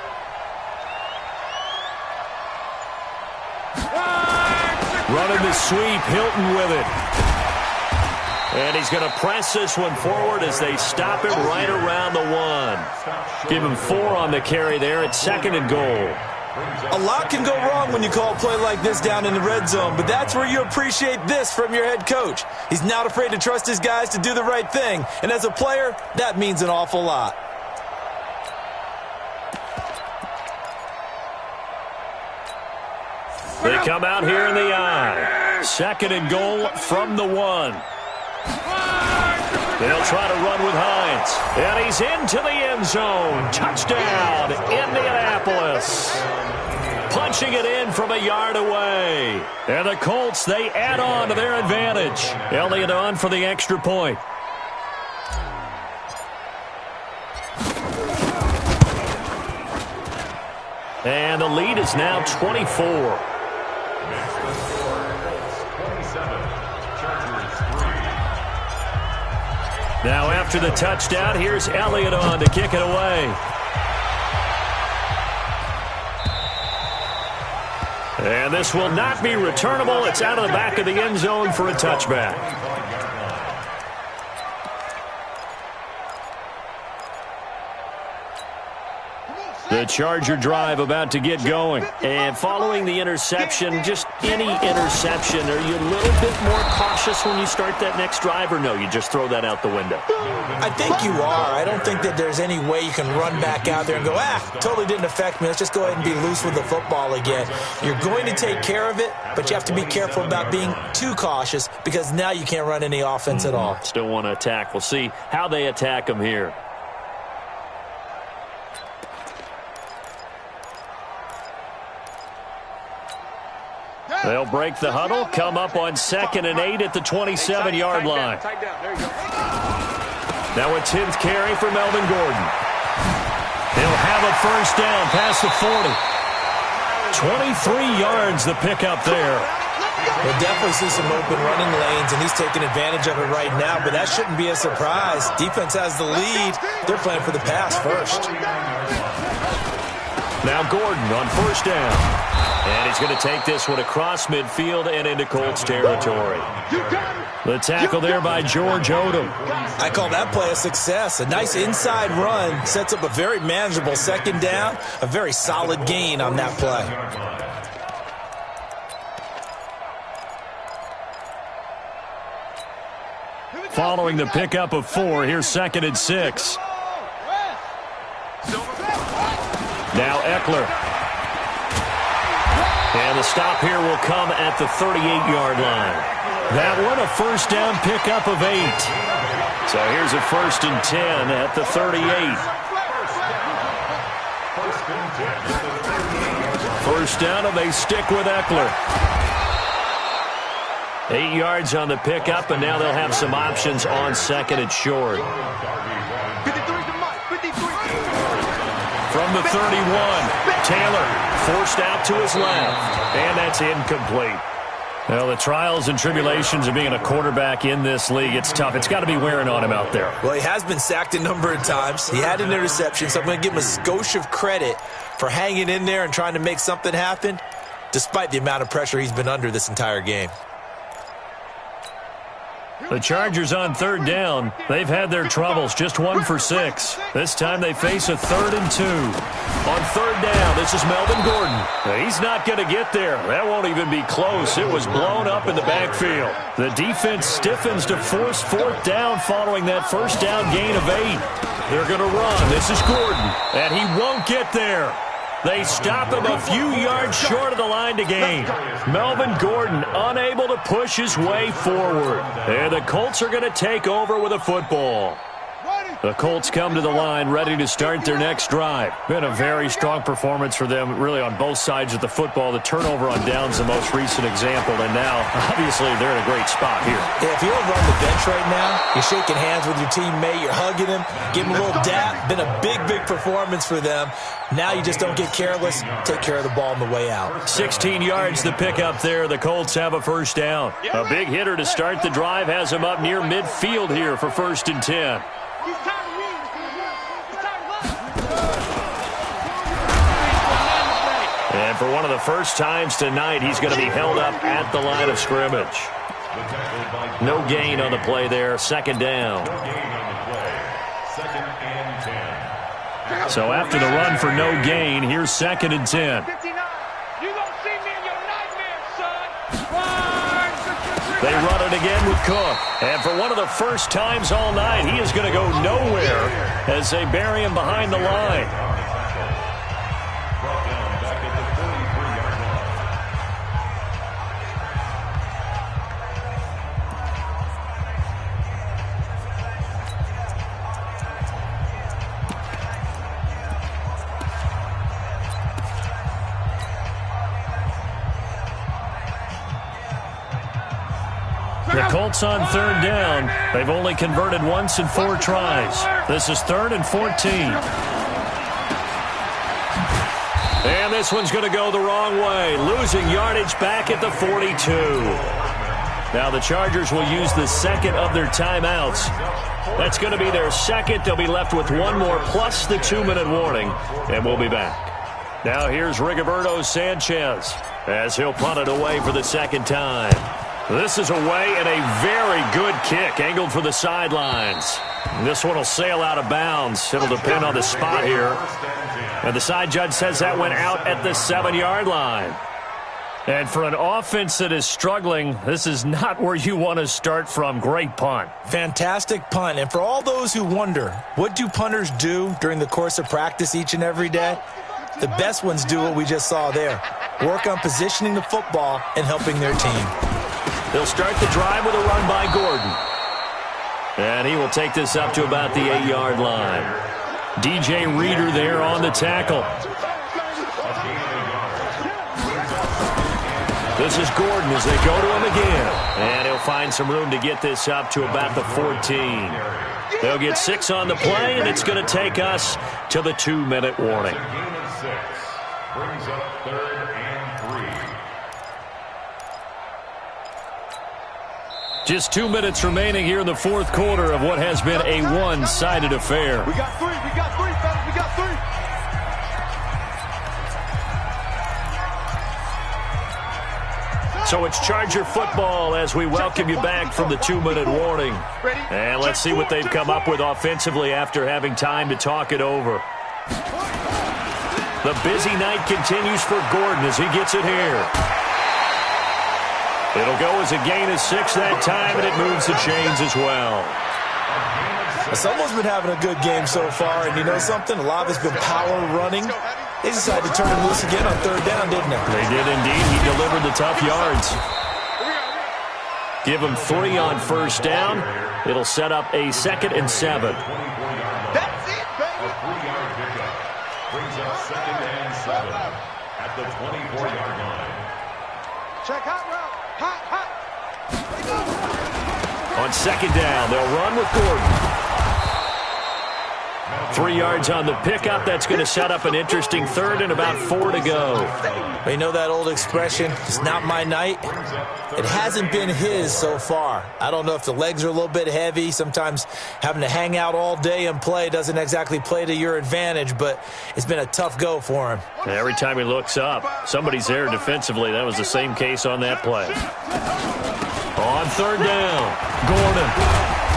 B: Running the sweep, Hilton with it. And he's going to press this one forward as they stop him right around the 1. Give him 4 on the carry there at 2nd and goal.
C: A lot can go wrong when you call a play like this down in the red zone, but that's where you appreciate this from your head coach. He's not afraid to trust his guys to do the right thing, and as a player, that means an awful lot.
B: They come out here in the eye. 2nd and goal from the 1. They'll try to run with Hines. And he's into the end zone. Touchdown, Indianapolis. Punching it in from a yard away. And the Colts, they add on to their advantage. Elliott on for the extra point. And the lead is now 24. Now after the touchdown, here's Elliott on to kick it away. And this will not be returnable. It's out of the back of the end zone for a touchback. The Charger drive about to get going. And following the interception, just any interception, are you a little bit more cautious when you start that next drive, or no, you just throw that out the window?
C: I think you are. I don't think that there's any way you can run back out there and go, totally didn't affect me. Let's just go ahead and be loose with the football again. You're going to take care of it, but you have to be careful about being too cautious because now you can't run any offense at all.
B: Still want to attack. We'll see how they attack them here. They'll break the huddle, come up on 2nd and 8 at the 27-yard line. Now a 10th carry for Melvin Gordon. He'll have a first down past the 40. 23 yards the pickup there.
C: We'll definitely see some open running lanes, and he's taking advantage of it right now, but that shouldn't be a surprise. Defense has the lead. They're playing for the pass first.
B: Now Gordon on first down. And he's going to take this one across midfield and into Colts territory. The tackle there by George Odom.
C: I call that play a success. A nice inside run sets up a very manageable second down. A very solid gain on that play.
B: Following the pickup of 4, here's 2nd and 6. Now Eckler. And the stop here will come at the 38-yard line. That one a first down pickup of 8. So here's a 1st and 10 at the 38. First down, and they stick with Eckler. 8 yards on the pickup, and now they'll have some options on 2nd and short. From the 31, Taylor forced out to his left, and that's incomplete. Well, the trials and tribulations of being a quarterback in this league, it's tough. It's got to be wearing on him out there.
C: Well, he has been sacked a number of times. He had an interception, so I'm going to give him a skosh of credit for hanging in there and trying to make something happen, despite the amount of pressure he's been under this entire game.
B: The Chargers on 3rd down. They've had their troubles, just 1 for 6. This time they face a 3rd and 2. On 3rd down, this is Melvin Gordon. He's not going to get there. That won't even be close. It was blown up in the backfield. The defense stiffens to force 4th down following that first down gain of 8. They're going to run. This is Gordon, and he won't get there. They stop him a few yards short of the line to gain. Melvin Gordon unable to push his way forward. And the Colts are going to take over with a football. The Colts come to the line ready to start their next drive. Been a very strong performance for them, really on both sides of the football. The turnover on downs the most recent example, and now, obviously, they're in a great spot here.
C: Yeah, if you're over on the bench right now, you're shaking hands with your teammate, you're hugging him, give him a little dap. Been a big, big performance for them. Now you just don't get careless. Take care of the ball on the way out.
B: 16 yards to pick up there. The Colts have a first down. A big hitter to start the drive has them up near midfield here for 1st and 10. And for one of the first times tonight, he's going to be held up at the line of scrimmage. No gain on the play there. 2nd down. So after the run for no gain, here's 2nd and 10. They run it again with Cook. And for one of the first times all night, he is going to go nowhere as they bury him behind the line. The Colts on 3rd down. They've only converted once in 4 tries. This is 3rd and 14. And this one's going to go the wrong way. Losing yardage back at the 42. Now the Chargers will use the second of their timeouts. That's going to be their second. They'll be left with one more plus the 2-minute warning, and we'll be back. Now here's Rigoberto Sanchez as he'll punt it away for the second time. This is away and a very good kick angled for the sidelines. This one will sail out of bounds. It'll depend on the spot here. And the side judge says that went out at the 7-yard line. And for an offense that is struggling, this is not where you want to start from. Great punt.
C: Fantastic punt. And for all those who wonder, what do punters do during the course of practice each and every day? The best ones do what we just saw there. Work on positioning the football and helping their team.
B: They'll start the drive with a run by Gordon. And he will take this up to about the 8-yard line. DJ Reader there on the tackle. This is Gordon as they go to him again. And he'll find some room to get this up to about the 14. They'll get 6 on the play, and it's going to take us to the 2-minute warning.
E: Brings up 3rd and 3.
B: Just 2 minutes remaining here in the fourth quarter of what has been a one-sided affair.
D: We got 3, fellas, we got 3.
B: So it's Charger football as we welcome you back from the 2-minute warning. And let's see what they've come up with offensively after having time to talk it over. The busy night continues for Gordon as he gets it here. It'll go as a gain of 6 that time, and it moves the chains as well.
C: Someone's been having a good game so far, and you know something? A lot of it's been power running. They decided to turn him loose again on 3rd down, didn't they?
B: They did indeed. He delivered the tough yards. Give him 3 on 1st down. It'll set up a 2nd and 7.
D: That's it, baby.
E: A 3-yard pickup brings up 2nd and 7 at the 24-yard line.
D: Check hot route. Hot.
B: On 2nd down, they'll run with Gordon. 3 yards on the pickup. That's going to set up an interesting 3rd and about 4 to go.
C: You know that old expression, it's not my night? It hasn't been his so far. I don't know if the legs are a little bit heavy. Sometimes having to hang out all day and play doesn't exactly play to your advantage, but it's been a tough go for him.
B: Every time he looks up, somebody's there defensively. That was the same case on that play. On 3rd down, Gordon.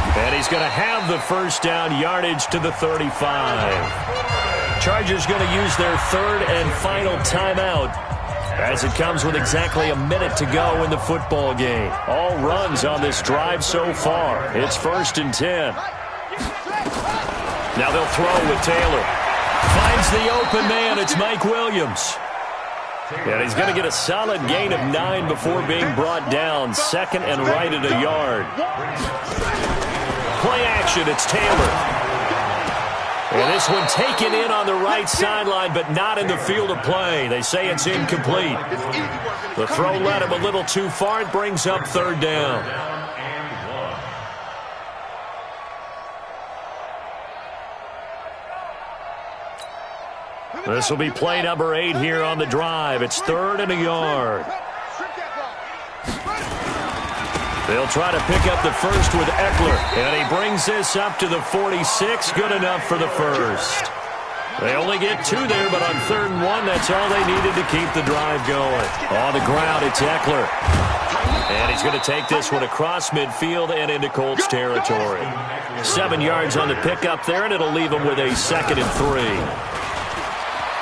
B: And he's going to have the 1st down yardage to the 35. Chargers going to use their 3rd and final timeout as it comes with exactly a minute to go in the football game. All runs on this drive so far. It's 1st and 10. Now they'll throw with Taylor. Finds the open man. It's Mike Williams. And he's going to get a solid gain of 9 before being brought down. 2nd and right at a yard. Play action, it's Taylor. And this one taken in on the right sideline, but not in the field of play. They say it's incomplete. The throw led him a little too far. It brings up 3rd down. This will be play number 8 here on the drive. It's 3rd and a yard. They'll try to pick up the 1st with Eckler, and he brings this up to the 46. Good enough for the 1st. They only get 2 there, but on 3rd and 1, that's all they needed to keep the drive going. On the ground, it's Eckler. And he's going to take this one across midfield and into Colts territory. 7 yards on the pickup there, and it'll leave him with a 2nd and 3.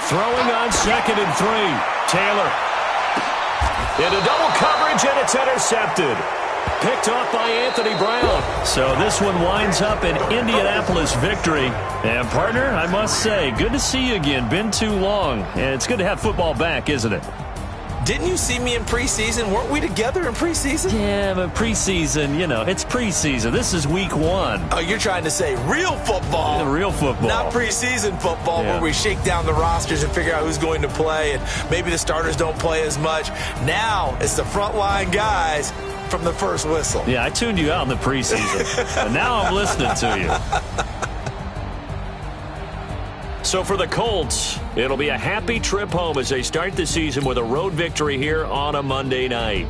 B: Throwing on 2nd and 3. Taylor. Into double coverage, and it's intercepted. Picked off by Anthony Brown. So this one winds up an Indianapolis victory. And, partner, I must say, good to see you again. Been too long. And it's good to have football back, isn't it?
C: Didn't you see me in preseason? Weren't we together in preseason?
B: Yeah, but preseason, you know, it's preseason. This is week 1.
C: Oh, you're trying to say real football.
B: The real football.
C: Not preseason football where we shake down the rosters and figure out who's going to play, and maybe the starters don't play as much. Now it's the frontline guys from the first whistle.
B: Yeah, I tuned you out in the preseason. And now I'm listening to you. So for the Colts, it'll be a happy trip home as they start the season with a road victory here on a Monday night.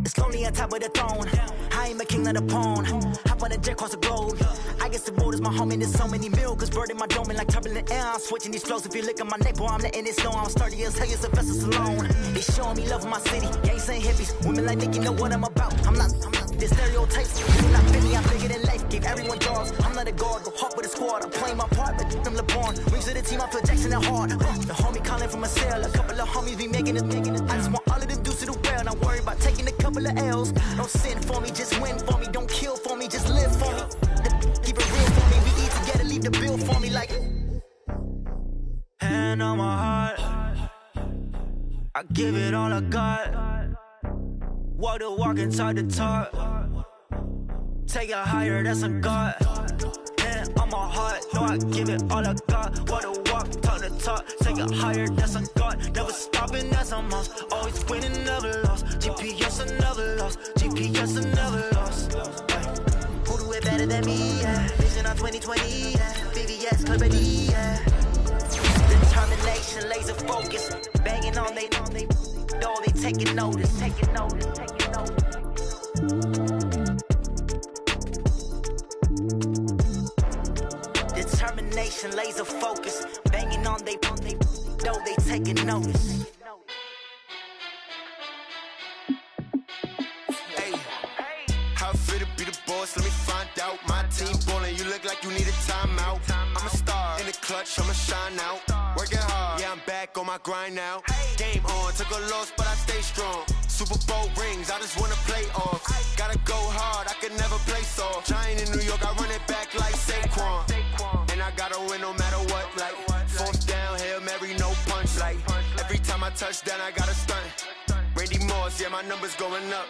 A: It's lonely on top of the throne. I ain't a king of the pawn. Hop on a jet across the globe. I guess the road is my home and there's so many miracles bird in my dome and like turbulent air. I'm switching these flows. If you look at my neck, boy, I'm letting it slow. I'm sturdy as hell, it's Sylvester Stallone. They showing me love in my city. Gangs and hippies. Women like Nick, you know what I'm about. I'm not the stereotypes. You not fit me, I'm bigger than life. Give everyone jobs. I'm not a guard, go hard with a squad. I'm playing my part, but I'm LeBron. Rings to the team, I feel Jackson and hard. The homie calling from a cell. A couple of homies be making it. I just want all of them dudes to the well. Don't worry about taking a couple of L's. Don't sin for me, just win for me. Don't kill for me, just live for me. Keep it real for me. We eat together, leave the bill for me like. Hand on my heart, I give it all I got. Walk the walk and talk the talk. Take it higher, that's a God. Hand on my heart, no, I give it all I got. Walk the walk, talk the talk. Take it higher, that's a God. Never stopping, that's a must. Always winning, never lost. GPS, I never lost. GPS, I never lost. Who do it better than me? Yeah. Vision on 2020. Yeah. VVS, clarity. Yeah. Determination, laser focus. Banging on they door, they taking notice. Taking notice, taking notice. Determination, laser focus. Banging on they door, they taking notice.
D: How fit to be the boss? Let me find out. My team ballin', you look like you need a timeout. I'm a star in the clutch, I'ma shine out. Working hard, yeah, I'm back on my grind now. Game on, took a loss, but I stay strong. Super Bowl rings, I just wanna play off. Gotta go hard, I can never play soft. Giant in New York, I run it back like Saquon. And I gotta win no matter what, like fourth down, Hail Mary, no punch. Like every time I touch down, I gotta stunt. Randy Moss, yeah, my numbers going up.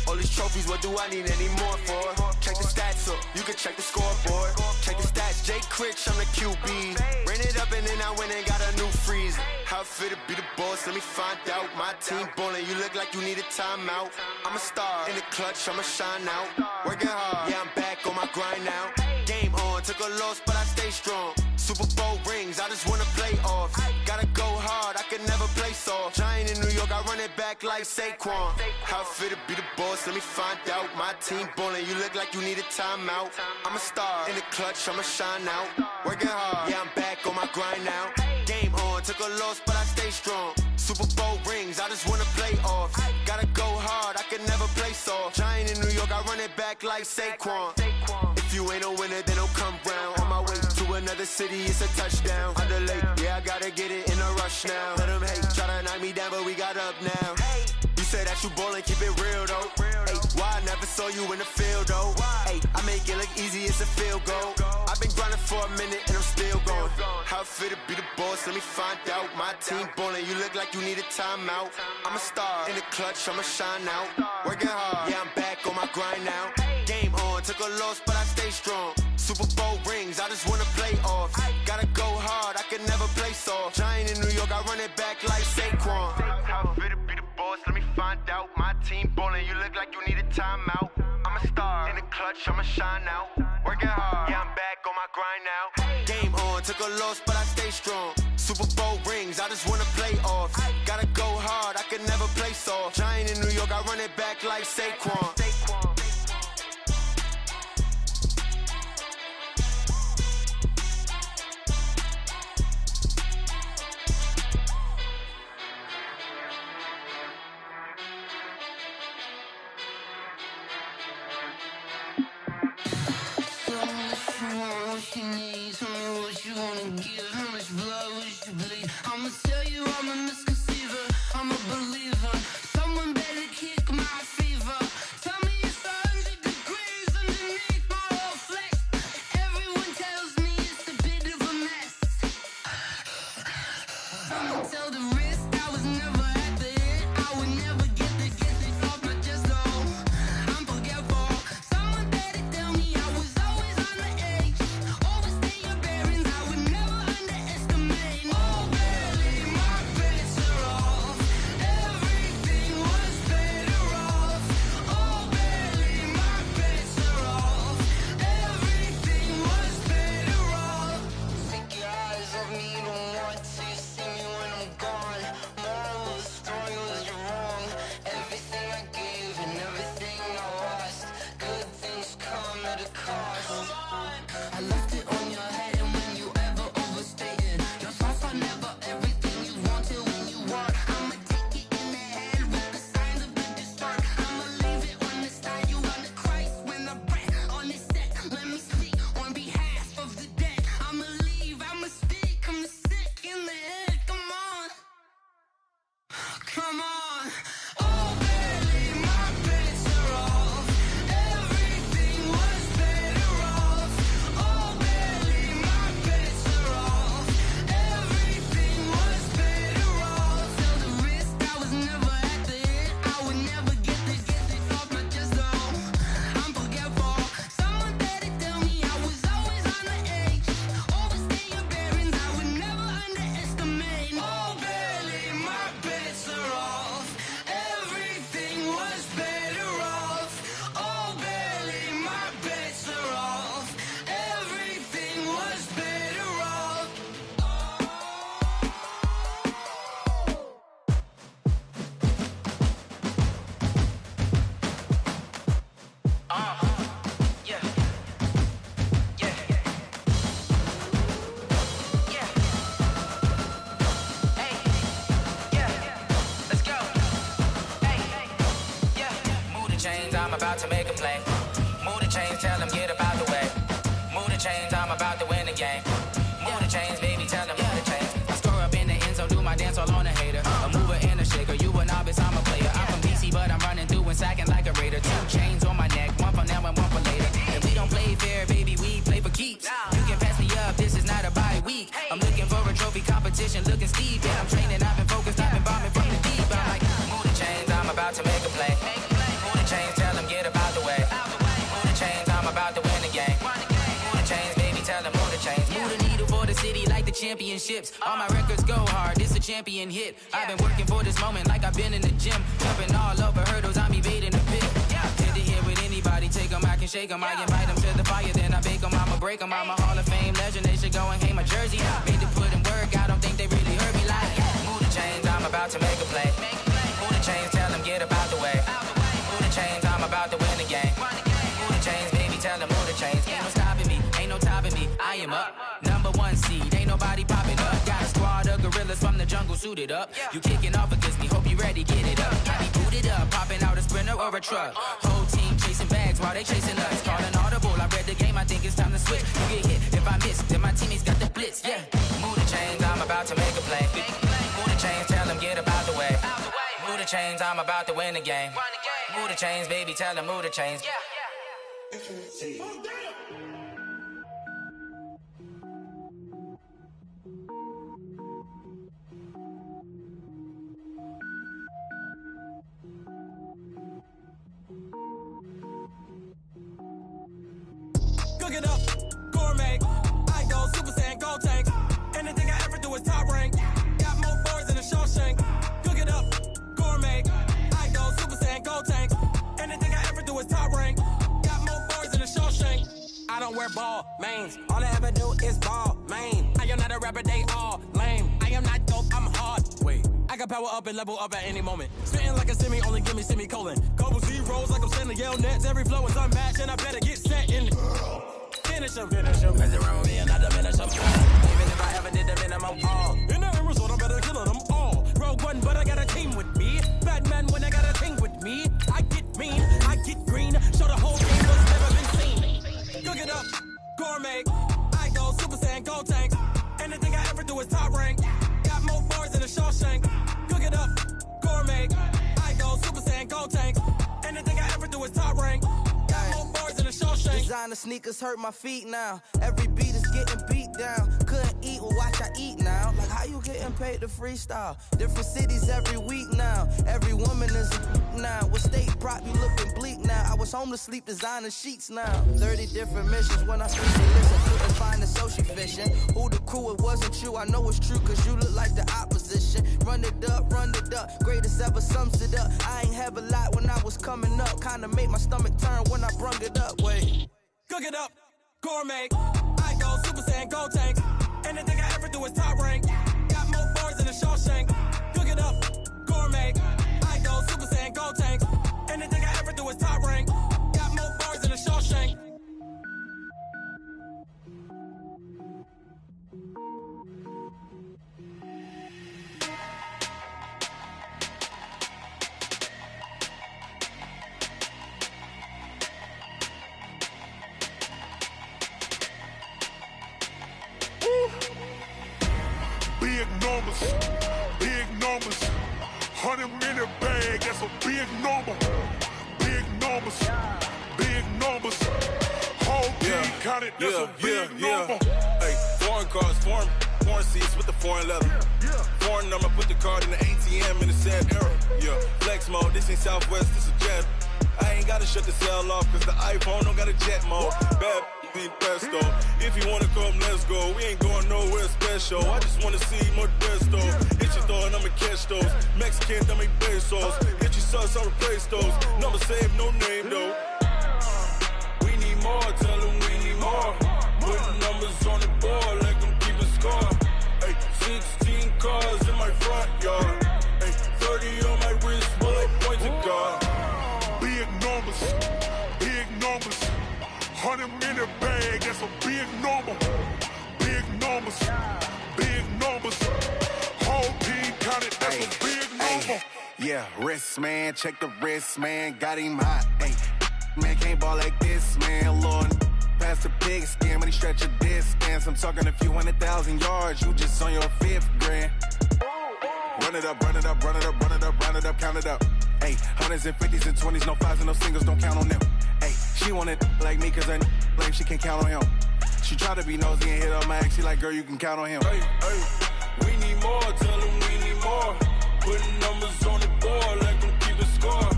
D: All these trophies, what do I need any more for? Check the stats up, you can check the scoreboard. Check the stats, Jay Critch, I'm the QB. Ran it up and then I went and got a new freeze. How fit to be the boss, let me find out. My team ballin', you look like you need a timeout. I'm a star in the clutch, I'ma shine out. Working hard, yeah, I'm back on my grind now. Game on, took a loss, but I stay strong. Super Bowl rings, I just wanna play off. Gotta go hard, I can never play soft. Giant in New York, I run it back like Saquon. How fit to be the boss, let me find out. My team ballin', you look like you need a timeout. I'm a star in the clutch, I'ma shine out. Working hard, yeah, I'm back on my grind now. Game on, took a loss, but I stay strong. Super Bowl rings, I just wanna play off. Gotta go hard, I can never play soft. Giant in New York, I run it back like Saquon. If you ain't a winner, then don't come round. On my way to another city, it's a touchdown. Underlay, yeah, I gotta get it in a rush now. Let them hate, try to knock me down, but we got up now. You said that you ballin', keep it real though. Hey, why I never saw you in the field though? Hey, I make it look easy, it's a field goal. I've been grinding for a minute and I'm still going. How fit to be the boss, let me find out. My team ballin', you look like you need a timeout. I'm a star in the clutch, I'ma shine out. Working hard, yeah, I'm back on my grind now. Game on, took a loss, but I stay strong. Super Bowl rings, I just wanna play off. Gotta go hard, I can never play soft. Giant in New York, I run it back like Saquon. How fit to be the boss, let me find out. My team ballin', you look like you need a timeout. I'm a star in the clutch, I'ma shine out. Working hard, yeah, I'm back on my grind now. Game on, took a loss, but I stay strong. Super Bowl rings, I just wanna play off. Gotta go hard, I can never play soft. Giant in New York, I run it back like Saquon.
H: I'ma tell you I'm a misconceiver, I'm a believer. Someone better kick my fever. Tell me it's 100 degrees underneath my whole flesh. Everyone tells me it's a bit of a mess. Someone tell the risk I was never at the end. I would never get it off my chest though. I'm forgetful. Someone better tell me I was always on the edge. Overstay your bearings, I would never underestimate. Oh barely, my bets are off. Everything was better off. Oh barely, my bets are off. Everything was better off. Take your eyes off me, don't want to see me when I'm gone.
A: game. Move the chains, baby, tell them move the chains. I score up in the end zone, do my dance all on a hater. A mover and a shaker, you a novice, I'm a player. I'm from DC, but I'm running through and sacking like a raider. 2 chains on my neck, one for now and one for later. If we don't play fair, baby, we play for keeps. You can pass me up, this is not a bye week. I'm looking for a trophy competition, looking steep. Yeah, I'm training, I've been focused, I've been bombing from the deep. I'm like, move the chains, I'm about to make a play. Move the chains, tell them get about the way. Move the chains, I'm about to win the game. Move the chains, baby, tell them move the chains. Move the needle for the city like the championships. All my records go hard, this a champion hit. I've been working for this moment like I've been in the gym. Jumping all over hurdles, I'm evading the pit. Hit to hit with anybody, take them, I can shake them. I invite them to the fire, then I bake them, I'ma break them. I'm a Hall of Fame legend, they should go and hang my jersey. Made to put in work, I don't think they really heard me like. Move the chains, I'm about to make a play. Move the chains, tell them get about the way. Move the chains, I'm about to win the game. Move the chains, baby, tell them move the chains. Ain't no stopping me, ain't no topping me. I am up, #1 seed, ain't nobody popping up. Got a squad of gorillas from the jungle suited up. You kicking off against me, hope you ready, get it up. I be booted up, popping out a Sprinter or a truck. Whole team chasing bags while they chasing us. Calling audible, I read the game, I think it's time to switch. You get hit, if I miss, then my teammates got the blitz, yeah. Move the chains, I'm about to make a play. Move the chains, tell them get about the way. Move the chains, I'm about to win the game. Move the chains, baby, tell them move the chains.
I: Cook it up, gourmet. I go Super Saiyan, gold tank. Anything I ever do is top rank. Got more boards than a Shawshank. Cook it up, gourmet. I go Super Saiyan, gold tank. Anything I ever do is top rank. Got more boards than a Shawshank. I don't wear ball mains. All I ever do is ball main. I am not a rapper, they all lame. I am not dope, I'm hard. Wait, I can power up and level up at any moment. Spitting like a semi, only give me semicolon. Couple zeros like I'm sending yell nets. Every flow is unmatched and I better get set in. Finish him. Mess around with me and I diminish him. Even if I ever did the minimum, all. In the result, I better kill them all. Rogue One, but I got a team with me. Batman when I got a team with me. I get mean, I get green. Show the whole game what's never been seen. Cook it up, gourmet. I go Super Saiyan, gold tank. Anything I ever do is top rank. Got more boards than a Shawshank. Cook it up, gourmet. I go Super Saiyan, gold tank. Anything I ever do is top rank. Got more boards than a Shawshank.
J: Designer sneakers hurt my feet now. Every beat is getting beat down. Couldn't eat, well watch I eat now. Like how you getting paid to freestyle? Different cities every week now. Every woman is a now. What state prop you looking bleak now? I was home to sleep designer sheets now. 30 different missions when I speak to listen. Couldn't find the social fishing. Who the crew, it wasn't you. I know it's true cause you look like the opposition. Run it up, greatest ever sums it up. I ain't have a lot when I was coming up. Kinda made my stomach turn when I brung it up. Wait.
I: Cook it up, gourmet. I go Super Saiyan, gold tank. Anything I ever do is top rank. Got more boards than a Shawshank. Cook it up, gourmet. I go Super Saiyan, gold tank. Anything I ever do is top rank. Got more boards than a Shawshank.
K: Big numbers, 100-minute bag, that's a big number. Big numbers, whole team counted, that's a big number.
L: Hey, foreign cars, foreign seats with the foreign leather. Foreign number, put the card in the ATM in the sad era. Yeah, flex mode, this ain't Southwest, this a jet. I ain't gotta shut the cell off, cause the iPhone don't got a jet mode. Bad need pesto. If you wanna come, let's go. We ain't going nowhere special. I just wanna see more desto. Hit your throw and I'ma catch those. Mexican, I make pesos. Hit your sauce, I'll replace those. Number save, no name though. We need more, tell them we need more. Putting numbers on the board, like them keep a score. Hey, 16 cars in my front yard. Hey, 30 on my wrist, bullet points of God.
K: Big numbers, 100-minute bag, that's a big number. Big numbers, whole team counted, that's a big number.
M: Yeah, wrist man, check the wrist man, got him hot. Ay, man can't ball like this, man. Lord, past the pig skin when he stretch your distance. I'm talking a few 100,000 yards, you just on your 5th grand. Run it up, run it up, run it up, run it up, run it up, count it up. Hey, hundreds and 50s and 20s, no 5s and no singles, don't count on them. Hey, she want it like me cause I blame she can't count on him. She try to be nosy and hit up my ex, she like, girl, you can count on him.
L: Hey, we need more, tell them we need more. Putting numbers on the board, like them keep a score.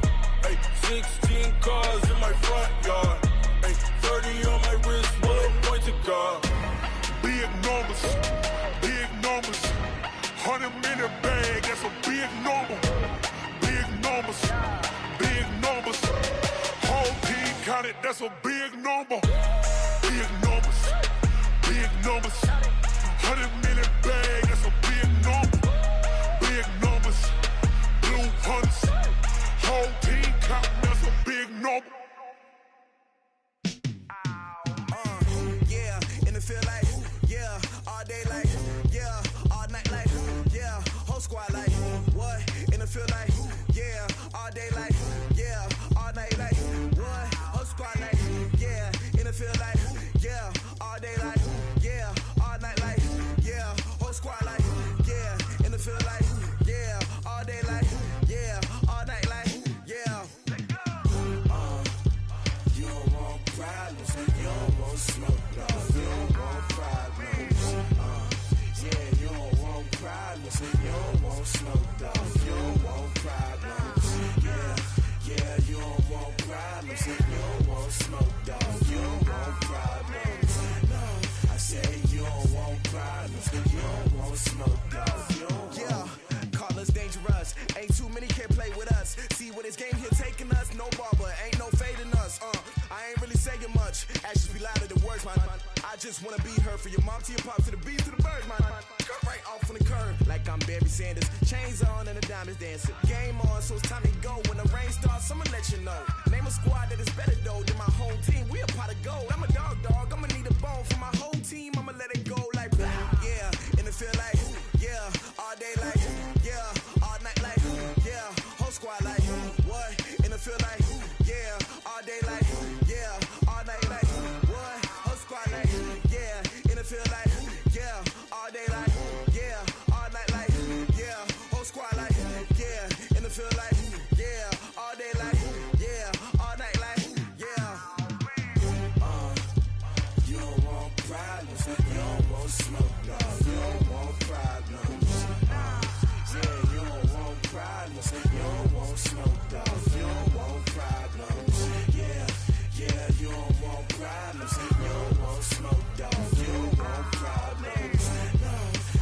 L: Hey, 16 cars in my front yard. Hey, 30 on my wrist, bullet point to guard.
K: Big numbers, 100-minute bag, that's a big number. Big numbers, whole team counted, that's a big number. Big numbers, 100-minute bag, that's a big number. Big numbers, blue hunts, whole team counting, that's a big number.
J: Yeah, in the field like, yeah, all day like, yeah, all night like, yeah, whole squad like, what? In the field like, yeah, all day like, yeah, all night like, what? Whole squad like, yeah, in the field like, yeah, all day like, yeah, all night like, yeah, whole squad like, yeah, in the field like, yeah, all day like, yeah, all night like, yeah. You don't want problems, you don't want smoke, no, you don't want problems. Yeah, you don't want problems, you don't want smoke, dog, you don't want problems. Yeah, you don't want problems, you don't want smoke, dog, you don't want problems. No, I say you don't want problems, you don't want smoke, dog, you don't want. Yeah, call us dangerous, ain't too many can play with us. See what this game here taking us, no barber, ain't no fading us. I ain't really saying much, actions be louder than words, man. I just wanna be heard, for your mom to your pop, to the beast, to the birds, man. Cut right off on the curb, like I'm Barry Sanders. Chains on and the diamonds dancing. Game on, so it's time to go. When the rain starts, I'ma let you know. Name a squad that is better though than my home team. We a pot of gold. I'm a dog, I'ma need a bone for my whole team. I'ma let it go like blah. Yeah, in the field like, yeah, all day like, yeah, all night like, yeah, whole squad like, what? In the field like, yeah, all day like, yeah, all night like, what? Whole squad like, yeah, in the field like, yeah, all day like, yeah, all night like, yeah, whole squad like, yeah, in the field like, yeah, all day like, yeah, all night like, yeah. You don't want problems, you don't want smoke, no, you don't want problems. Yeah, you don't want problems, you don't want smoke, dog, you don't want problems. Yeah, you don't want problems, you don't want smoke, dog, you don't want problems. No,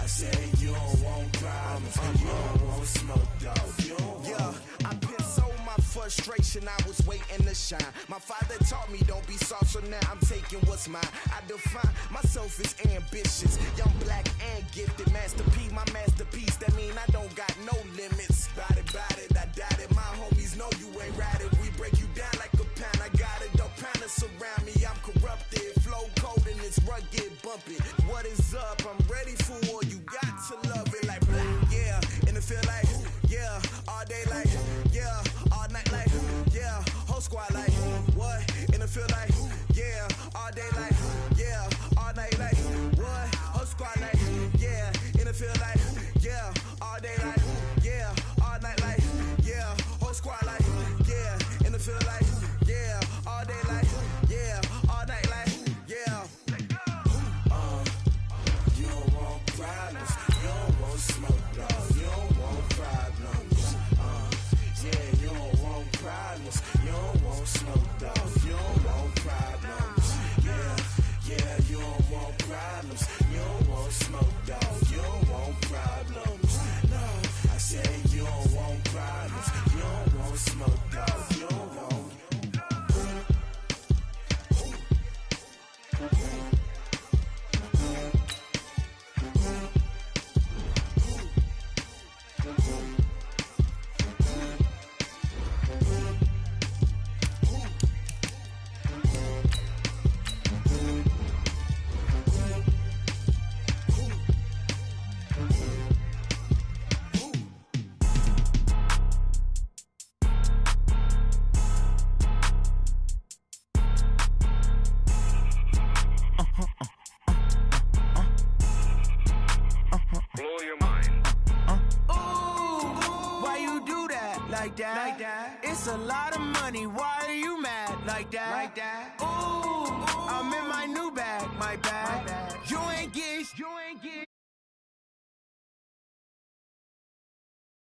J: I say you don't want problems, you don't want smoke, dog, you don't want. Yeah, I pissed so my frustration, I was waiting to shine. My father taught me don't be soft, so now I'm taking what's mine. I define myself as ambitious, young, black, and gifted. Master P, my masterpiece, that mean I don't got no limits. Bout it, I doubt it. My homies know you ain't right it. We break you down like a pound. I got it, don't pound us around me. I'm corrupted, flow cold and it's rugged, bumpy. What is up? I'm ready for war. You got to love it like black. Yeah, in the field like, yeah, all day like, yeah, all night like, yeah, whole squad like, what? In the field like, yeah, all day like, yeah, all night like, what? Whole squad like, yeah, in the field like, yeah, all day like, yeah, all night like, yeah, whole squad like, yeah, in the field like, yeah, all day like, yeah, all night like, yeah. You don't want problems, you don't want smoke, dog, you don't want problems. Yeah, you don't want problems, you don't want smoke, dog, you don't want problems. Yeah, you don't want problems, you don't want smoke, dog, you don't want problems. No, I say you don't want problems, you don't want smoke, dog, you don't want. like that. It's a lot of money, why are you mad like that? Ooh.